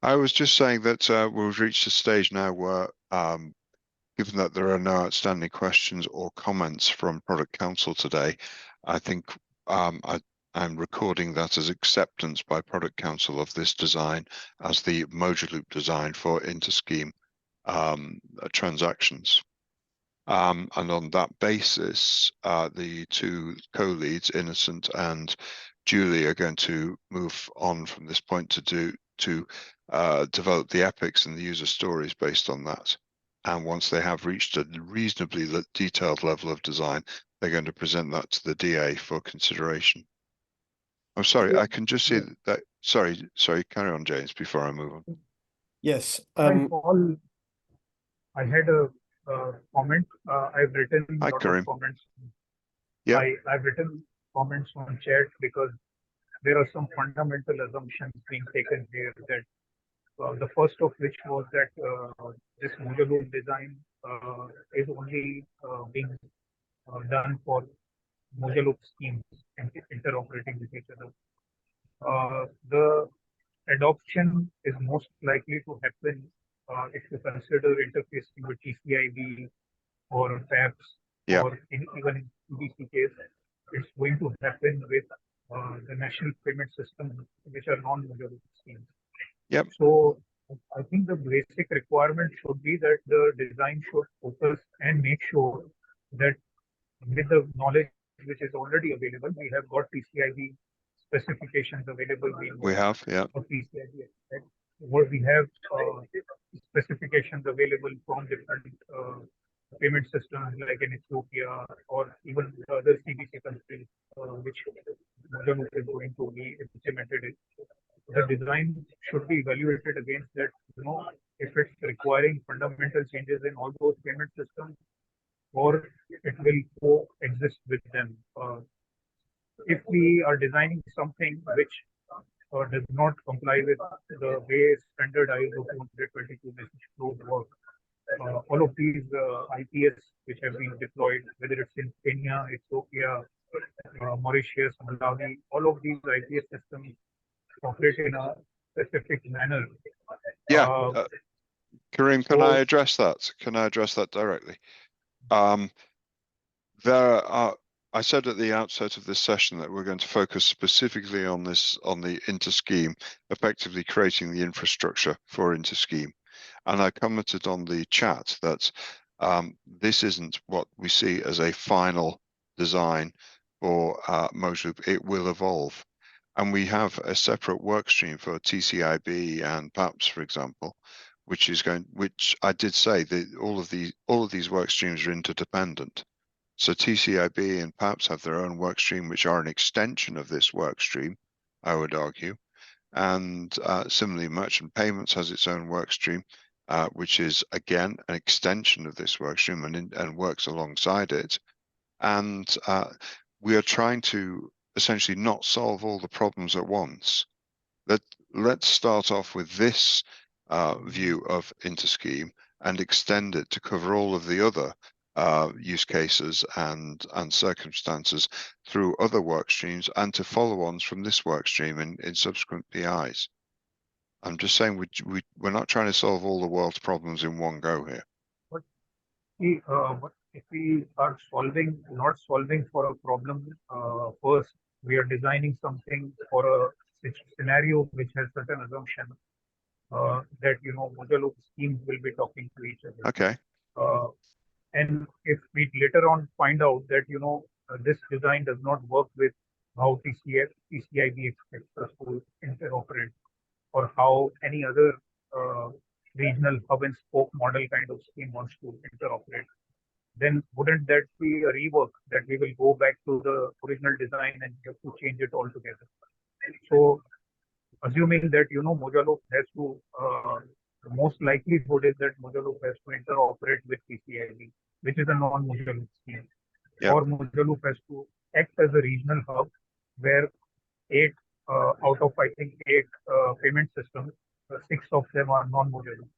I was just saying that we've reached a stage now where, given that there are no outstanding questions or comments from Product Council today, I think I'm recording that as acceptance by Product Council of this design as the Mojaloop design for inter-scheme transactions. And on that basis, the two co-leads, Innocent and Julie, are going to move on from this point to develop the epics and the user stories based on that. And once they have reached a reasonably detailed level of design, they're going to present that to the DA for consideration. I'm sorry, I can just see that. Sorry, carry on, James, before I move on. Yes. Paul, I had a comment. I've written a lot Karim. of comments. Yeah. I've written comments on chat because there are some fundamental assumptions being taken here. That the first of which was that this Mojaloop design is only being done for Mojaloop schemes and interoperating with each other. The adoption is most likely to happen if you consider interfacing with TCIB or PAPS, or even in CDC case, it's going to happen with the national payment system, which are non-Mojaloop schemes. Yep. So I think the basic requirement should be that the design should focus and make sure that with the knowledge which is already available, we have got TCIB specifications available. We have, yeah. For TCIB, right? What we have specifications available from different payment systems like in Ethiopia or even other CBC countries, which Mojaloop is going to be implemented in. the design should be evaluated against that, if it's requiring fundamental changes in all those payment systems, or it will coexist with them. If we are designing something which does not comply with the way standard ISO 222 message flows work, all of these IPS which have been deployed, whether it's in Kenya, Ethiopia, Mauritius, Malawi, all of these IPS systems operate in a specific manner. Yeah, Kareem, can so- I address that? Can I address that directly? There are, I said at the outset of this session that we're going to focus specifically on this, on the inter-scheme, effectively creating the infrastructure for inter-scheme. And I commented on the chat that this isn't what we see as a final design for Mojaloop. It will evolve. And we have a separate work stream for TCIB and PAPS, for example, which I did say that all of these work streams are interdependent. So TCIB and PAPS have their own work stream, which are an extension of this work stream, I would argue. And similarly, merchant payments has its own work stream, which is again an extension of this work stream and works alongside it. And we are trying to essentially not solve all the problems at once. Let's start off with this view of inter-scheme and extend it to cover all of the other use cases and circumstances through other work streams and to follow-ons from this work stream in subsequent PIs. I'm just saying we're not trying to solve all the world's problems in one go here. But if we are not solving for a problem, first we are designing something for a scenario which has certain assumption that Mojaloop schemes will be talking to each other. Okay. And if we later on find out that this design does not work with how TCIB expects us to interoperate, or how any other regional hub and spoke model kind of scheme wants to interoperate, then wouldn't that be a rework that we will go back to the original design and have to change it altogether? So assuming that Mojaloop has to, the most likelihood is that Mojaloop has to interoperate with TCIB, which is a non-Mojaloop scheme. Yep. Or Mojaloop has to act as a regional hub where 8 out of I think 8 payment systems, 6 of them are non-Mojaloop.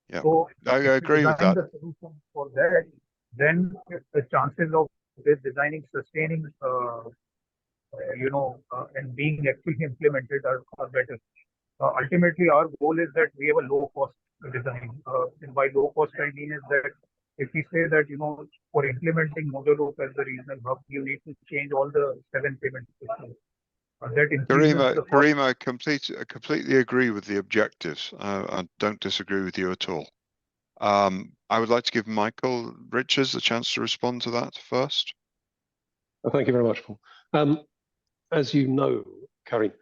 Yeah, So I agree with that. The solution for that, then the chances of this designing, sustaining, and being actually implemented are better. Ultimately, our goal is that we have a low-cost design. And by low-cost, I mean is that if we say that for implementing Mojaloop as the regional hub, you need to change all the 7 payment systems. Kareem, I completely agree with the objectives. I don't disagree with you at all. I would like to give Michael Richards a chance to respond to that first. Thank you very much, Paul. As you know, Kareem,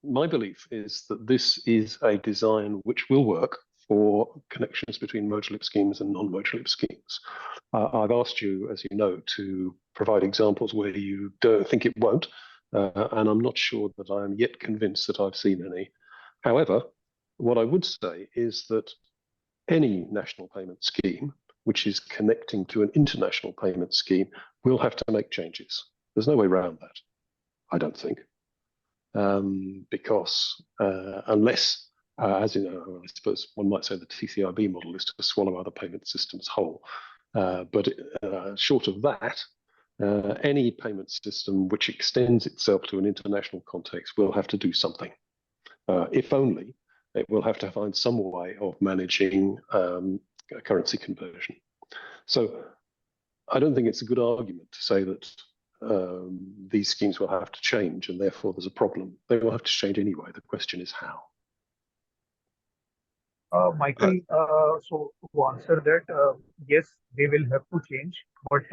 my belief is that this is a design which will work for connections between Mojaloop schemes and non-Mojaloop schemes. I've asked you, as you know, to provide examples where you don't think it won't, and I'm not sure that I am yet convinced that I've seen any. However, what I would say is that any national payment scheme which is connecting to an international payment scheme will have to make changes. There's no way around that, I don't think. Because unless, as you know, I suppose one might say the TCIB model is to swallow other payment systems whole. But short of that, any payment system which extends itself to an international context will have to do something. If only, it will have to find some way of managing currency conversion. So I don't think it's a good argument to say that these schemes will have to change and therefore there's a problem. They will have to change anyway. The question is how. Michael, so to answer that, yes, they will have to change, but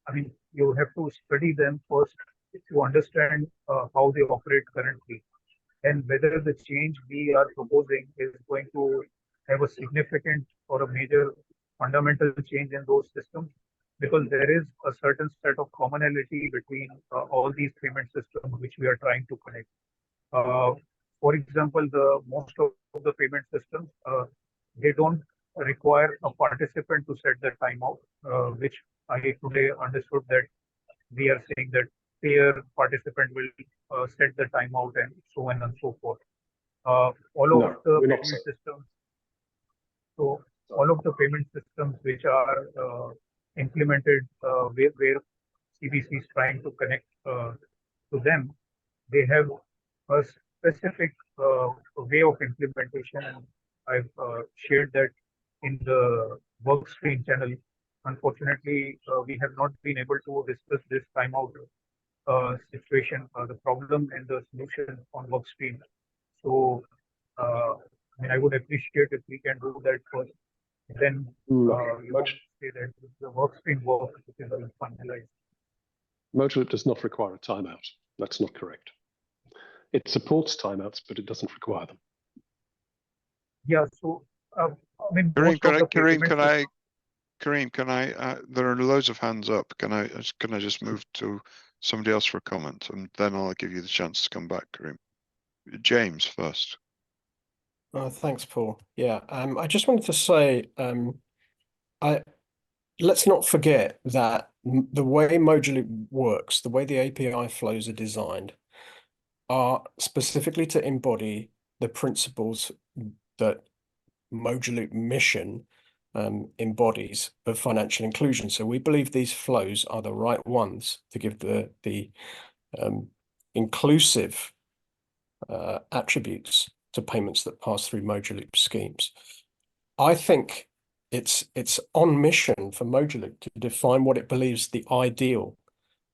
I mean, you have to study them first to understand how they operate currently, and whether the change we are proposing is going to have a significant or a major fundamental change in those systems, because there is a certain set of commonality between all these payment systems which we are trying to connect. For example, the most of the payment systems, they don't require a participant to set the timeout, which I today understood that we are saying that payer participant will set the timeout and so on and so forth. All of the payment systems, so all of the payment systems which are implemented where CBC is trying to connect to them, they have a specific way of implementation, and I've shared that in the workstream channel. Unfortunately, we have not been able to discuss this timeout situation, the problem and the solution on workstream. So, I mean, I would appreciate if we can do that first. Then say that the workstream work is being finalized. Mojaloop does not require a timeout. That's not correct. It supports timeouts, but it doesn't require them. Yeah. So, I mean, Kareem, can I? There are loads of hands up. Can I just move to somebody else for a comment, and then I'll give you the chance to come back, Kareem. James first. Thanks, Paul. Yeah, I just wanted to say, let's not forget that the way Mojaloop works, the way the API flows are designed, are specifically to embody the principles that Mojaloop mission embodies of financial inclusion. So we believe these flows are the right ones to give the inclusive attributes to payments that pass through Mojaloop schemes. I think it's on mission for Mojaloop to define what it believes the ideal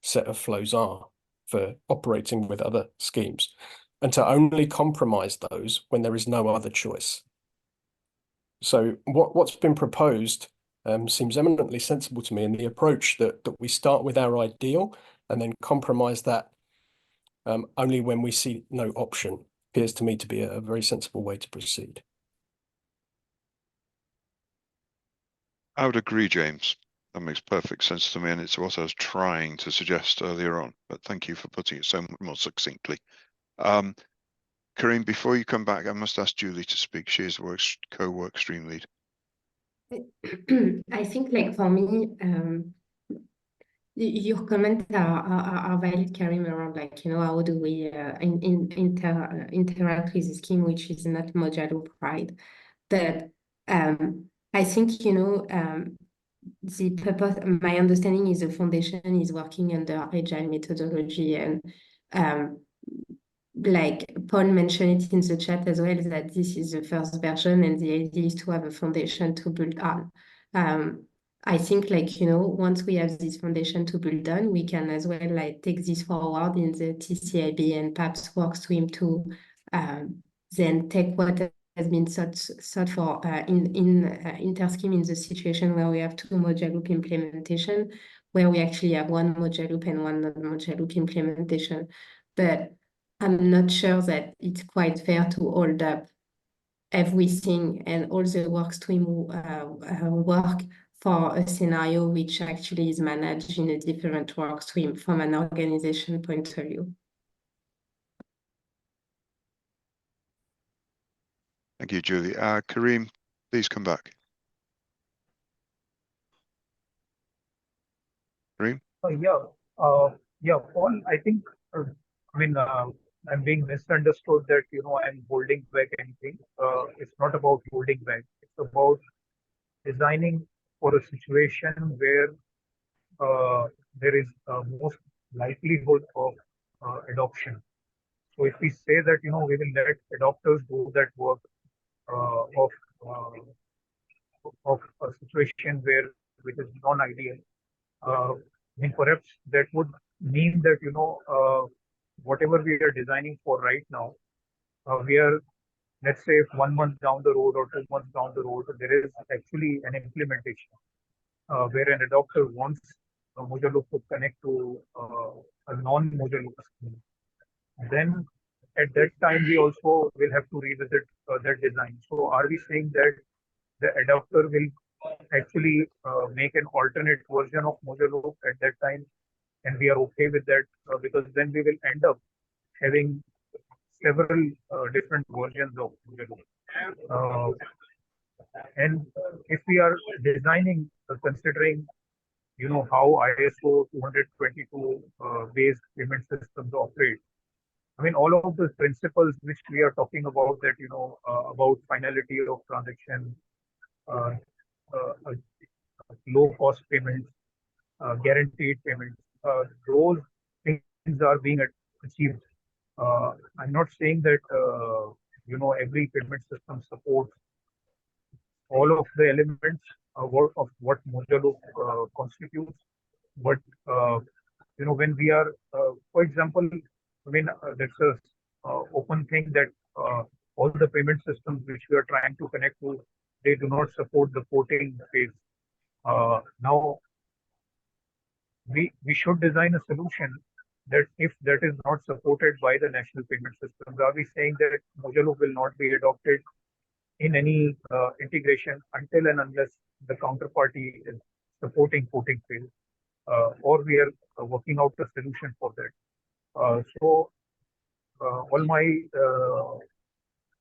set of flows are for operating with other schemes, and to only compromise those when there is no other choice. So what's been proposed seems eminently sensible to me, in the approach that we start with our ideal and then compromise that only when we see no option appears to me to be a very sensible way to proceed. I would agree, James. That makes perfect sense to me, and it's what I was trying to suggest earlier on, but thank you for putting it so much more succinctly. Kareem, before you come back, I must ask Julie to speak. She is co-work stream lead. I think, like, for me, your comments are valid, Kareem, around, like, how do we interact with the scheme, which is not Mojaloop, right? But I think, the purpose, my understanding is the foundation is working under agile methodology, and like Paul mentioned it in the chat as well, that this is the first version and the idea is to have a foundation to build on. I think, like, once we have this foundation to build on, we can as well, like, take this forward in the TCIB and perhaps workstream to then take what has been sought for in Interscheme in the situation where we have two Mojaloop implementation, where we actually have one Mojaloop and one non-Mojaloop implementation. But I'm not sure that it's quite fair to hold up everything and all the workstream work for a scenario which actually is managed in a different workstream from an organization point of view. Thank you, Julie. Kareem, please come back. Kareem? Yeah, Paul, I think, I mean, I'm being misunderstood that, I'm holding back anything. It's not about holding back. It's about designing for a situation where there is most likelihood of adoption. So if we say that, we will let adopters do that work of a situation which is non-ideal, I mean, perhaps that would mean that, whatever we are designing for right now, we are, let's say, if 1 month down the road or 2 months down the road, there is actually an implementation where an adopter wants a Mojaloop to connect to a non-Mojaloop scheme. Then at that time, we also will have to revisit that design. So are we saying that the adopter will actually make an alternate version of Mojaloop at that time, and we are okay with that, because then we will end up having several different versions of Mojaloop. And if we are designing, considering how ISO 222 based payment systems operate, I mean, all of the principles which we are talking about, that about finality of transaction, low cost payments, guaranteed payments, those things are being achieved. I'm not saying that every payment system supports all of the elements of what Mojaloop constitutes, but when we are, for example, I mean, that's a open thing that all the payment systems which we are trying to connect to, they do not support the porting phase. Now, we should design a solution that if that is not supported by the national payment systems, are we saying that Mojaloop will not be adopted in any integration until and unless the counterparty is supporting porting phase, or we are working out a solution for that. So all my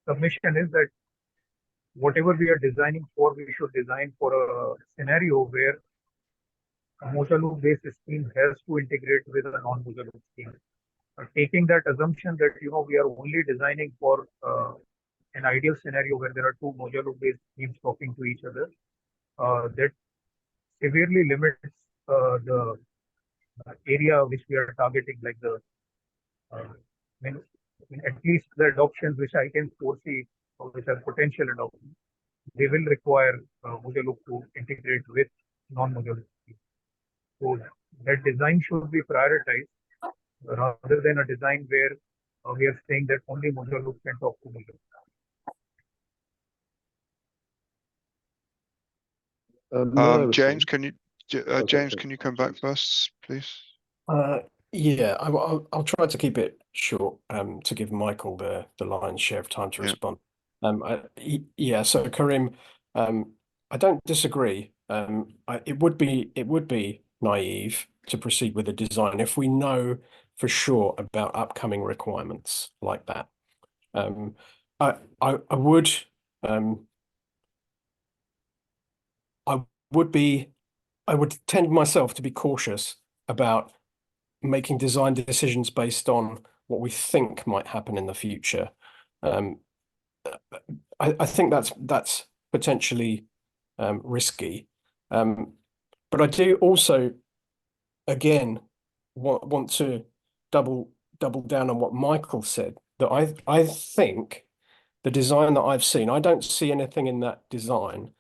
submission is that whatever we are designing for, we should design for a scenario where a Mojaloop based scheme has to integrate with a non-Mojaloop scheme. Taking that assumption that we are only designing for an ideal scenario where there are two Mojaloop based schemes talking to each other, that severely limits the area which we are targeting, like the at least the adoptions which I can foresee, or which are potential adoptions, they will require Mojaloop to integrate with non-Mojaloop schemes. So that design should be prioritized rather than a design where we are saying that only Mojaloop can talk to Mojaloop. James, can you come back first, please? Yeah, I'll try to keep it short to give Michael the lion's share of time to respond. Yeah, so Karim, I don't disagree. It would be naive to proceed with a design if we know for sure about upcoming requirements like that. I would tend myself to be cautious about making design decisions based on what we think might happen in the future. I think that's potentially risky. But I do also, again, want to double down on what Michael said, that I think the design that I've seen, I don't see anything in that design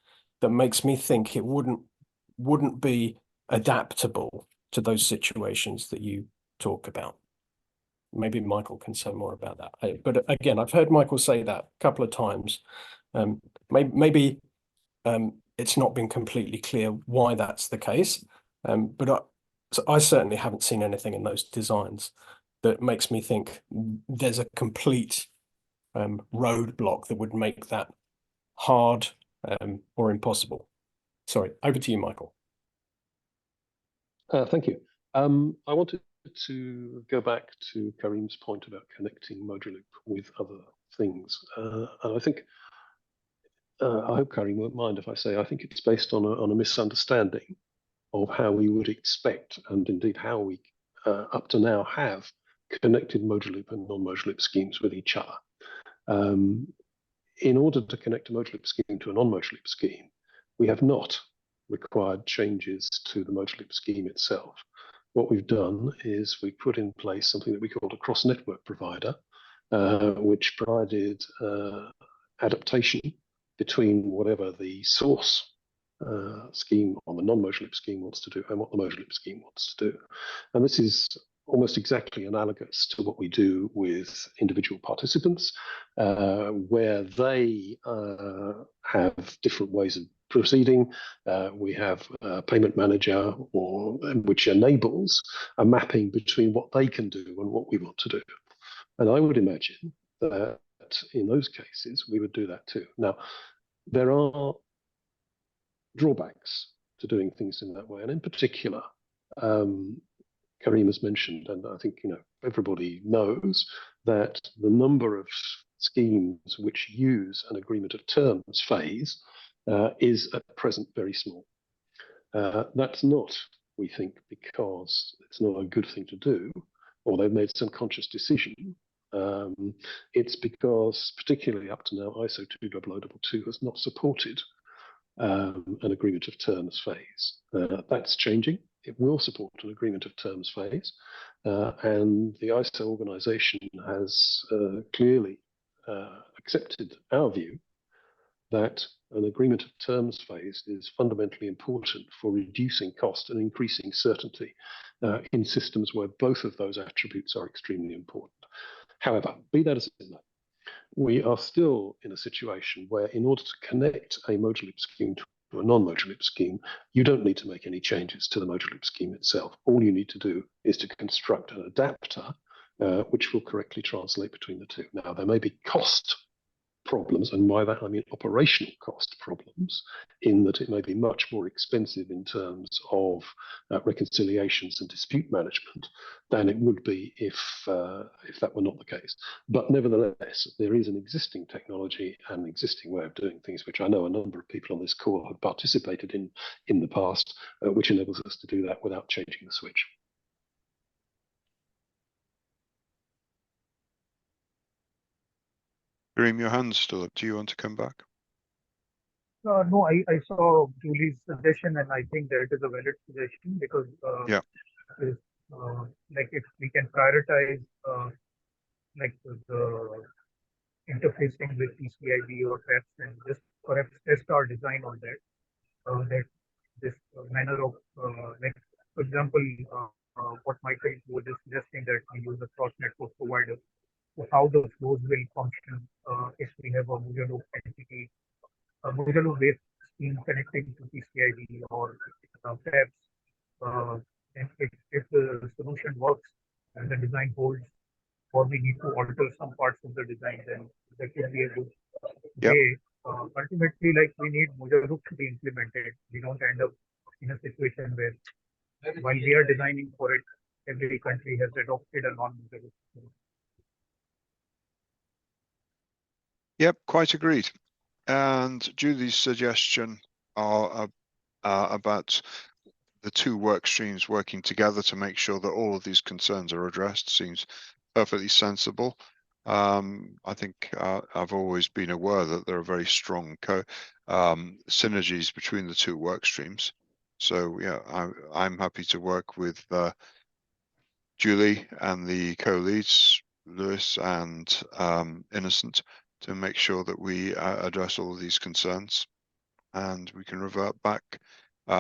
that makes me think it wouldn't be adaptable to those situations that you talk about. Maybe Michael can say more about that. But again, I've heard Michael say that a couple of times. Maybe it's not been completely clear why that's the case. But I certainly haven't seen anything in those designs that makes me think there's a complete roadblock that would make that hard or impossible. Sorry, over to you, Michael. Thank you. I wanted to go back to Karim's point about connecting Mojaloop with other things. And I think, I hope Karim won't mind if I say, I think it's based on a misunderstanding of how we would expect, and indeed how we up to now have connected Mojaloop and non-Mojaloop schemes with each other. In order to connect a Mojaloop scheme to a non-Mojaloop scheme, we have not required changes to the Mojaloop scheme itself. What we've done is we put in place something that we called a cross-network provider, which provided adaptation between whatever the source scheme on the non-Mojaloop scheme wants to do and what the Mojaloop scheme wants to do. And this is almost exactly analogous to what we do with individual participants, where they have different ways of proceeding. We have a payment manager which enables a mapping between what they can do and what we want to do. And I would imagine that in those cases, we would do that too. Now, there are drawbacks to doing things in that way. And in particular, Karim has mentioned, and I think everybody knows that the number of schemes which use an agreement of terms phase is at present very small. That's not, we think, because it's not a good thing to do, or they've made some conscious decision. It's because, particularly up to now, ISO 20022 has not supported an agreement of terms phase. That's changing. It will support an agreement of terms phase, and the ISO organization has clearly accepted our view that an agreement of terms phase is fundamentally important for reducing cost and increasing certainty in systems where both of those attributes are extremely important. However, be that as it may, we are still in a situation where, in order to connect a Mojaloop scheme to a non-Mojaloop scheme, you don't need to make any changes to the Mojaloop scheme itself. All you need to do is to construct an adapter which will correctly translate between the two. Now, there may be cost problems, and by that I mean operational cost problems, in that it may be much more expensive in terms of reconciliations and dispute management than it would be if that were not the case. But nevertheless, there is an existing technology and an existing way of doing things, which I know a number of people on this call have participated in the past, which enables us to do that without changing the switch. Kareem, your hand's still up. Do you want to come back? No, I saw Julie's suggestion, and I think that it is a valid suggestion because like if we can prioritize like the interfacing with PCIe or perhaps and just perhaps test our design on that. That this manner of like, for example, what Michael was just suggesting, that we use a cross network provider. So how the flows will function if we have a Mojaloop entity, a Mojaloop based scheme connecting to PCIe, or perhaps if the solution works and the design holds, or we need to alter some parts of the design, then that would be a good way. Ultimately, like, we need Mojaloop to be implemented. We don't end up in a situation where, while we are designing for it, every country has adopted a non-Mojaloop. Yep, quite agreed. And Julie's suggestion are about the two work streams working together to make sure that all of these concerns are addressed seems perfectly sensible. I think I've always been aware that there are very strong synergies between the two work streams. So yeah, I'm happy to work with Julie and the co-leads, Lewis and Innocent, to make sure that we address all of these concerns, and we can revert back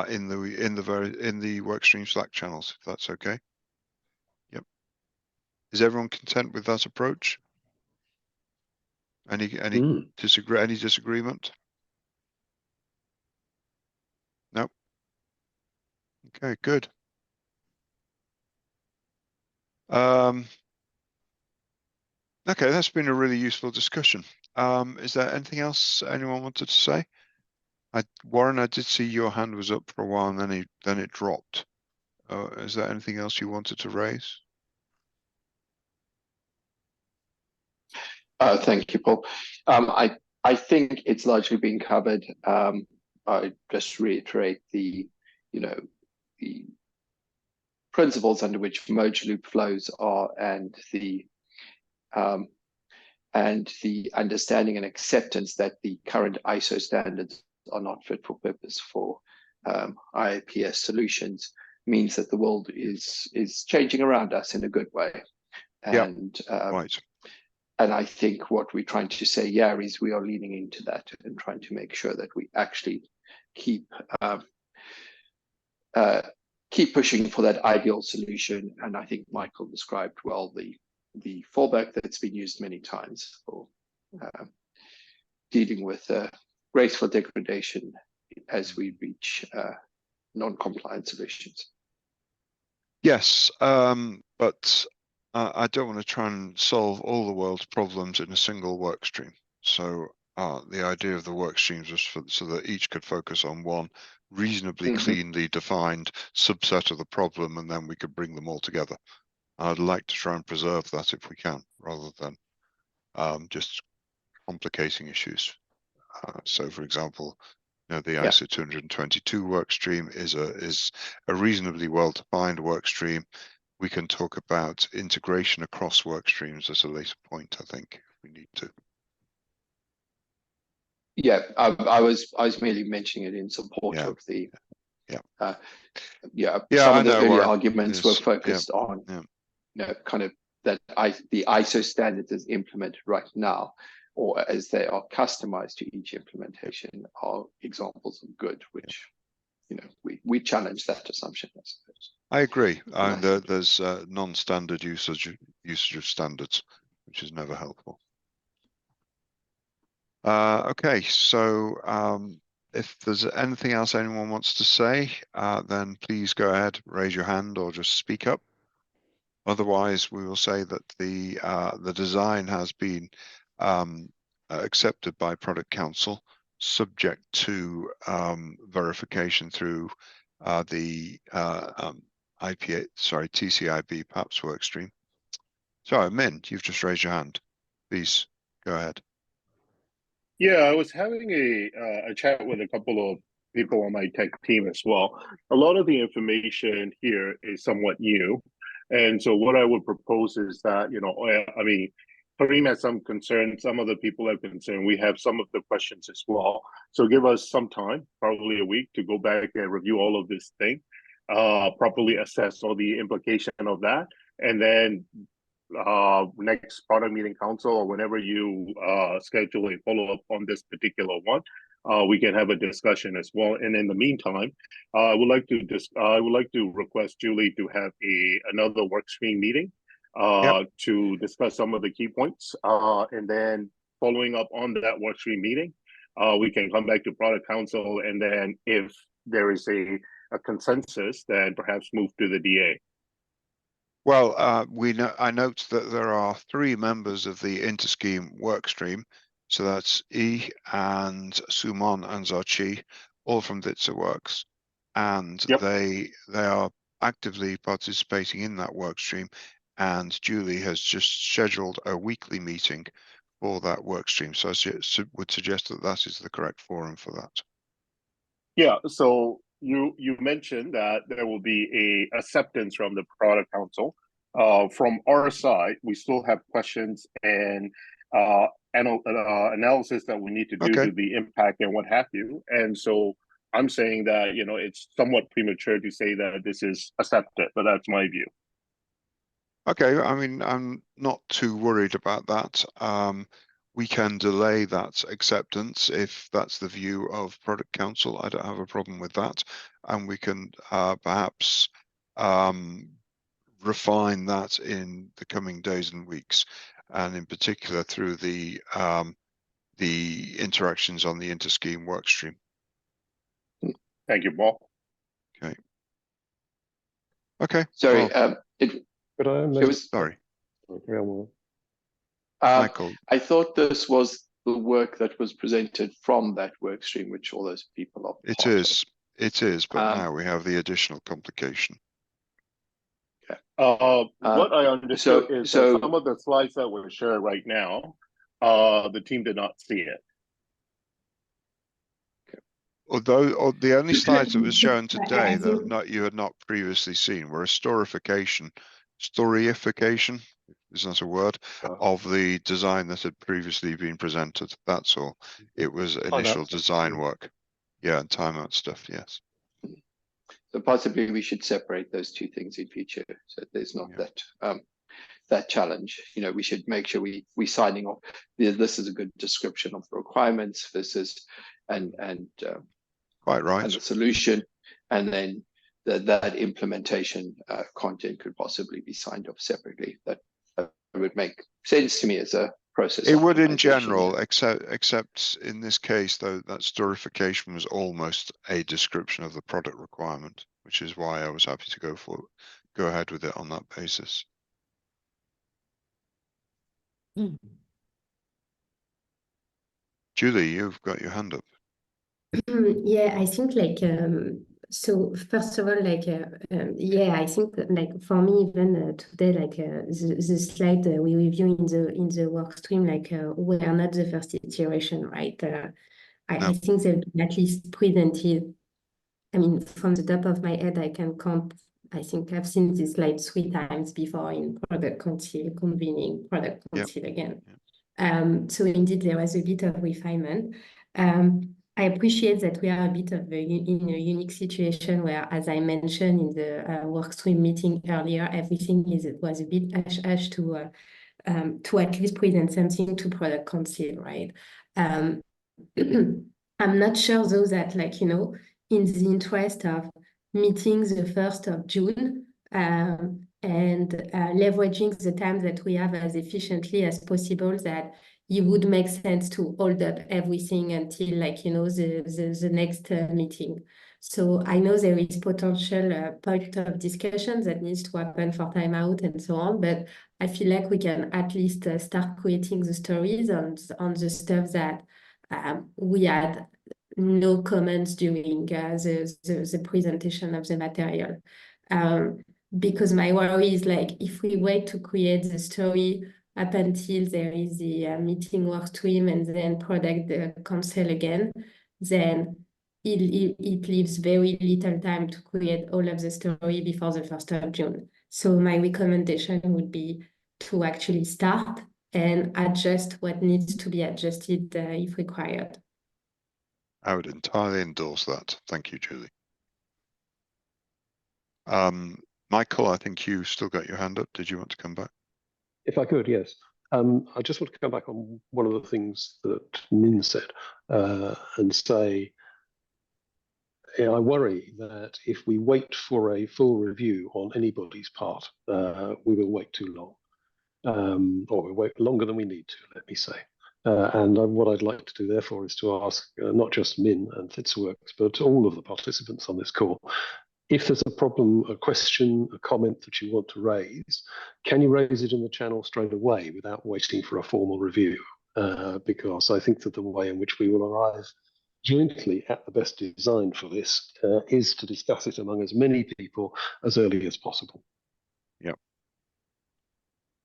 in the workstream Slack channels, if that's okay. Yep. Is everyone content with that approach? Any disagreement? No. Okay, good. Okay, that's been a really useful discussion. Is there anything else anyone wanted to say? Warren, I did see your hand was up for a while, and then it dropped. Is there anything else you wanted to raise? Thank you, Paul. I think it's largely been covered. I just reiterate the principles under which Mojaloop flows are, and the understanding and acceptance that the current ISO standards are not fit for purpose for IIPS solutions means that the world is changing around us in a good way. And right. And I think what we're trying to say here is we are leaning into that and trying to make sure that we actually keep pushing for that ideal solution. And I think Michael described well the fallback that's been used many times for dealing with graceful degradation as we reach non-compliant solutions. Yes, but I don't want to try and solve all the world's problems in a single work stream. So the idea of the work streams was so that each could focus on one reasonably cleanly defined subset of the problem, and then we could bring them all together. I'd like to try and preserve that if we can, rather than just complicating issues. So, for example, you know, the ISO 222 work stream is a reasonably well-defined work stream. We can talk about integration across work streams at a later point, I think, if we need to. Yeah, I was merely mentioning it in support of the. Yeah. Some I of the know earlier where arguments were is. focused on, you know, kind of that the ISO standards as implemented right now, or as they are customized to each implementation, are examples of good, which, you know, we challenge that assumption, I suppose. I agree. And there's non-standard usage of standards, which is never helpful. Okay, so if there's anything else anyone wants to say, then please go ahead, raise your hand, or just speak up. Otherwise, we will say that the design has been accepted by Product Council, subject to verification through the TCIB PAPS workstream. Sorry, Min, you've just raised your hand. Please go ahead. Yeah, I was having a chat with a couple of people on my tech team as well. A lot of the information here is somewhat new. And so what I would propose is that, you know, I mean, Kareem has some concerns, some other people have concern. We have some of the questions as well. So give us some time, probably a week, to go back and review all of this thing, properly assess all the implication of that. And then next product meeting council, or whenever you schedule a follow-up on this particular one, we can have a discussion as well. And in the meantime, I would like to request Julie to have another workstream meeting to discuss some of the key points. And then following up on that workstream meeting, we can come back to product council, and then if there is a consensus, then perhaps move to the DA. Well, I note that there are 3 members of the interscheme workstream. So that's E and Sumon and Zarchi, all from WitserWorks, and they are actively participating in that workstream. And Julie has just scheduled a weekly meeting for that workstream. So I would suggest that that is the correct forum for that. Yeah. So you mentioned that there will be a acceptance from the product council. From our side, we still have questions and analysis that we need to do to the impact and what have you. And so I'm saying that, you know, it's somewhat premature to say that this is accepted, but that's my view. Okay, I mean, I'm not too worried about that. We can delay that acceptance if that's the view of Product Council. I don't have a problem with that. And we can perhaps refine that in the coming days and weeks, and in particular through the interactions on the interscheme workstream. Thank you, Paul. Okay. Okay. Sorry, sorry. Michael. I thought this was the work that was presented from that workstream, which all those people are. It is, but now we have the additional complication. What I understood is that some of the slides that were shared right now, the team did not see it. Although the only slides that was shown today that you had not previously seen were a storification, is that a word, of the design that had previously been presented. That's all. It was initial design work. Yeah, and timeout stuff, yes. So possibly we should separate those two things in future, so there's not that challenge. You know, we should make sure we signing off. This is a good description of the requirements. This is quite right, and the solution, and then that implementation content could possibly be signed off separately. That would make sense to me as a process. It would in general, except in this case, though, that storification was almost a description of the product requirement, which is why I was happy to go ahead with it on that basis. Julie, you've got your hand up. Yeah, I think like So first of all, yeah, I think that, like, for me, even today, the slide we review in the work stream, we are not the first iteration, right? I think they've been at least presented. I mean, from the top of my head, I can count. I think I've seen this slide 3 times before in product council, convening, product council again. So indeed, there was a bit of refinement. I appreciate that we are a bit of in a unique situation where, as I mentioned in the workstream meeting earlier, everything was a bit hush to at least present something to product council, right? I'm not sure though that, like, you know, in the interest of meeting the 1st of June and leveraging the time that we have as efficiently as possible, that it would make sense to hold up everything until, like, you know, the next meeting. So I know there is potential point of discussion that needs to happen for timeout and so on, but I feel like we can at least start creating the stories on the stuff that we had no comments during the presentation of the material. Because my worry is, like, if we wait to create the story up until there is the meeting work stream and then product council again, then it leaves very little time to create all of the story before the 1st of June. So my recommendation would be to actually start and adjust what needs to be adjusted if required. I would entirely endorse that. Thank you, Julie. Michael, I think you still got your hand up. Did you want to come back? If I could, yes. I just want to come back on one of the things that Min said and say, I worry that if we wait for a full review on anybody's part, we will wait too long, or we'll wait longer than we need to, let me say. And what I'd like to do, therefore, is to ask not just Min and FitzWorks, but all of the participants on this call, if there's a problem, a question, a comment that you want to raise, can you raise it in the channel straight away without waiting for a formal review? Because I think that the way in which we will arrive jointly at the best design for this is to discuss it among as many people as early as possible.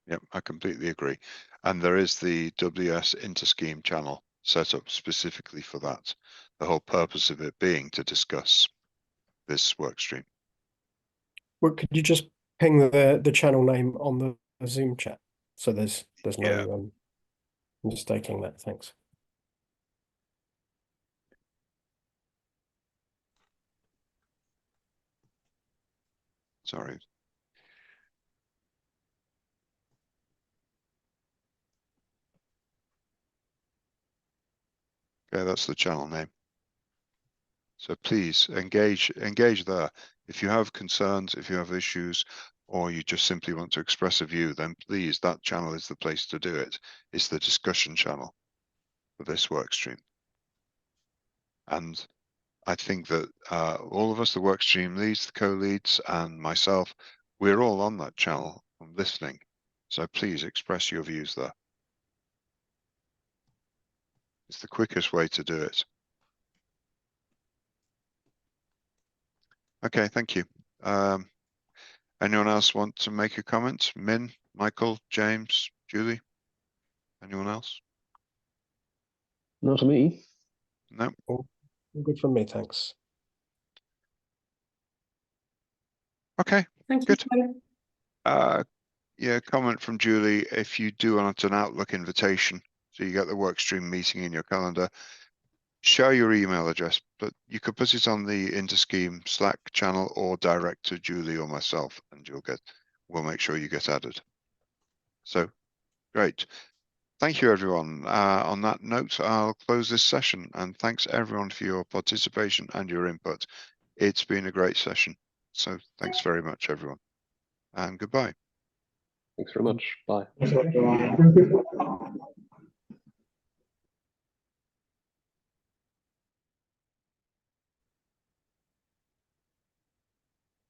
Yep, I completely agree. And there is the WS Interscheme channel set up specifically for that. The whole purpose of it being to discuss this work stream. Well, could you just ping the channel name on the Zoom chat so there's no mistaking that? Thanks. Sorry. Okay, that's the channel name. So please engage there. If you have concerns, if you have issues, or you just simply want to express a view, then please, that channel is the place to do it. It's the discussion channel for this work stream. And I think that all of us, the work stream leads, the co-leads, and myself, we're all on that channel and listening. So please express your views there. It's the quickest way to do it. Okay, thank you. Anyone else want to make a comment? Min, Michael, James, Julie? Anyone else? Not to me. No. All good from me, thanks. Okay, Thank good. you. Yeah, comment from Julie. If you do want an Outlook invitation, so you get the workstream meeting in your calendar, share your email address, but you could put it on the Interscheme Slack channel or direct to Julie or myself, and we'll make sure you get added. So great. Thank you, everyone. On that note, I'll close this session, and thanks everyone for your participation and your input. It's been a great session. So thanks very much, everyone, and goodbye. Thanks very much. Bye. Thank you.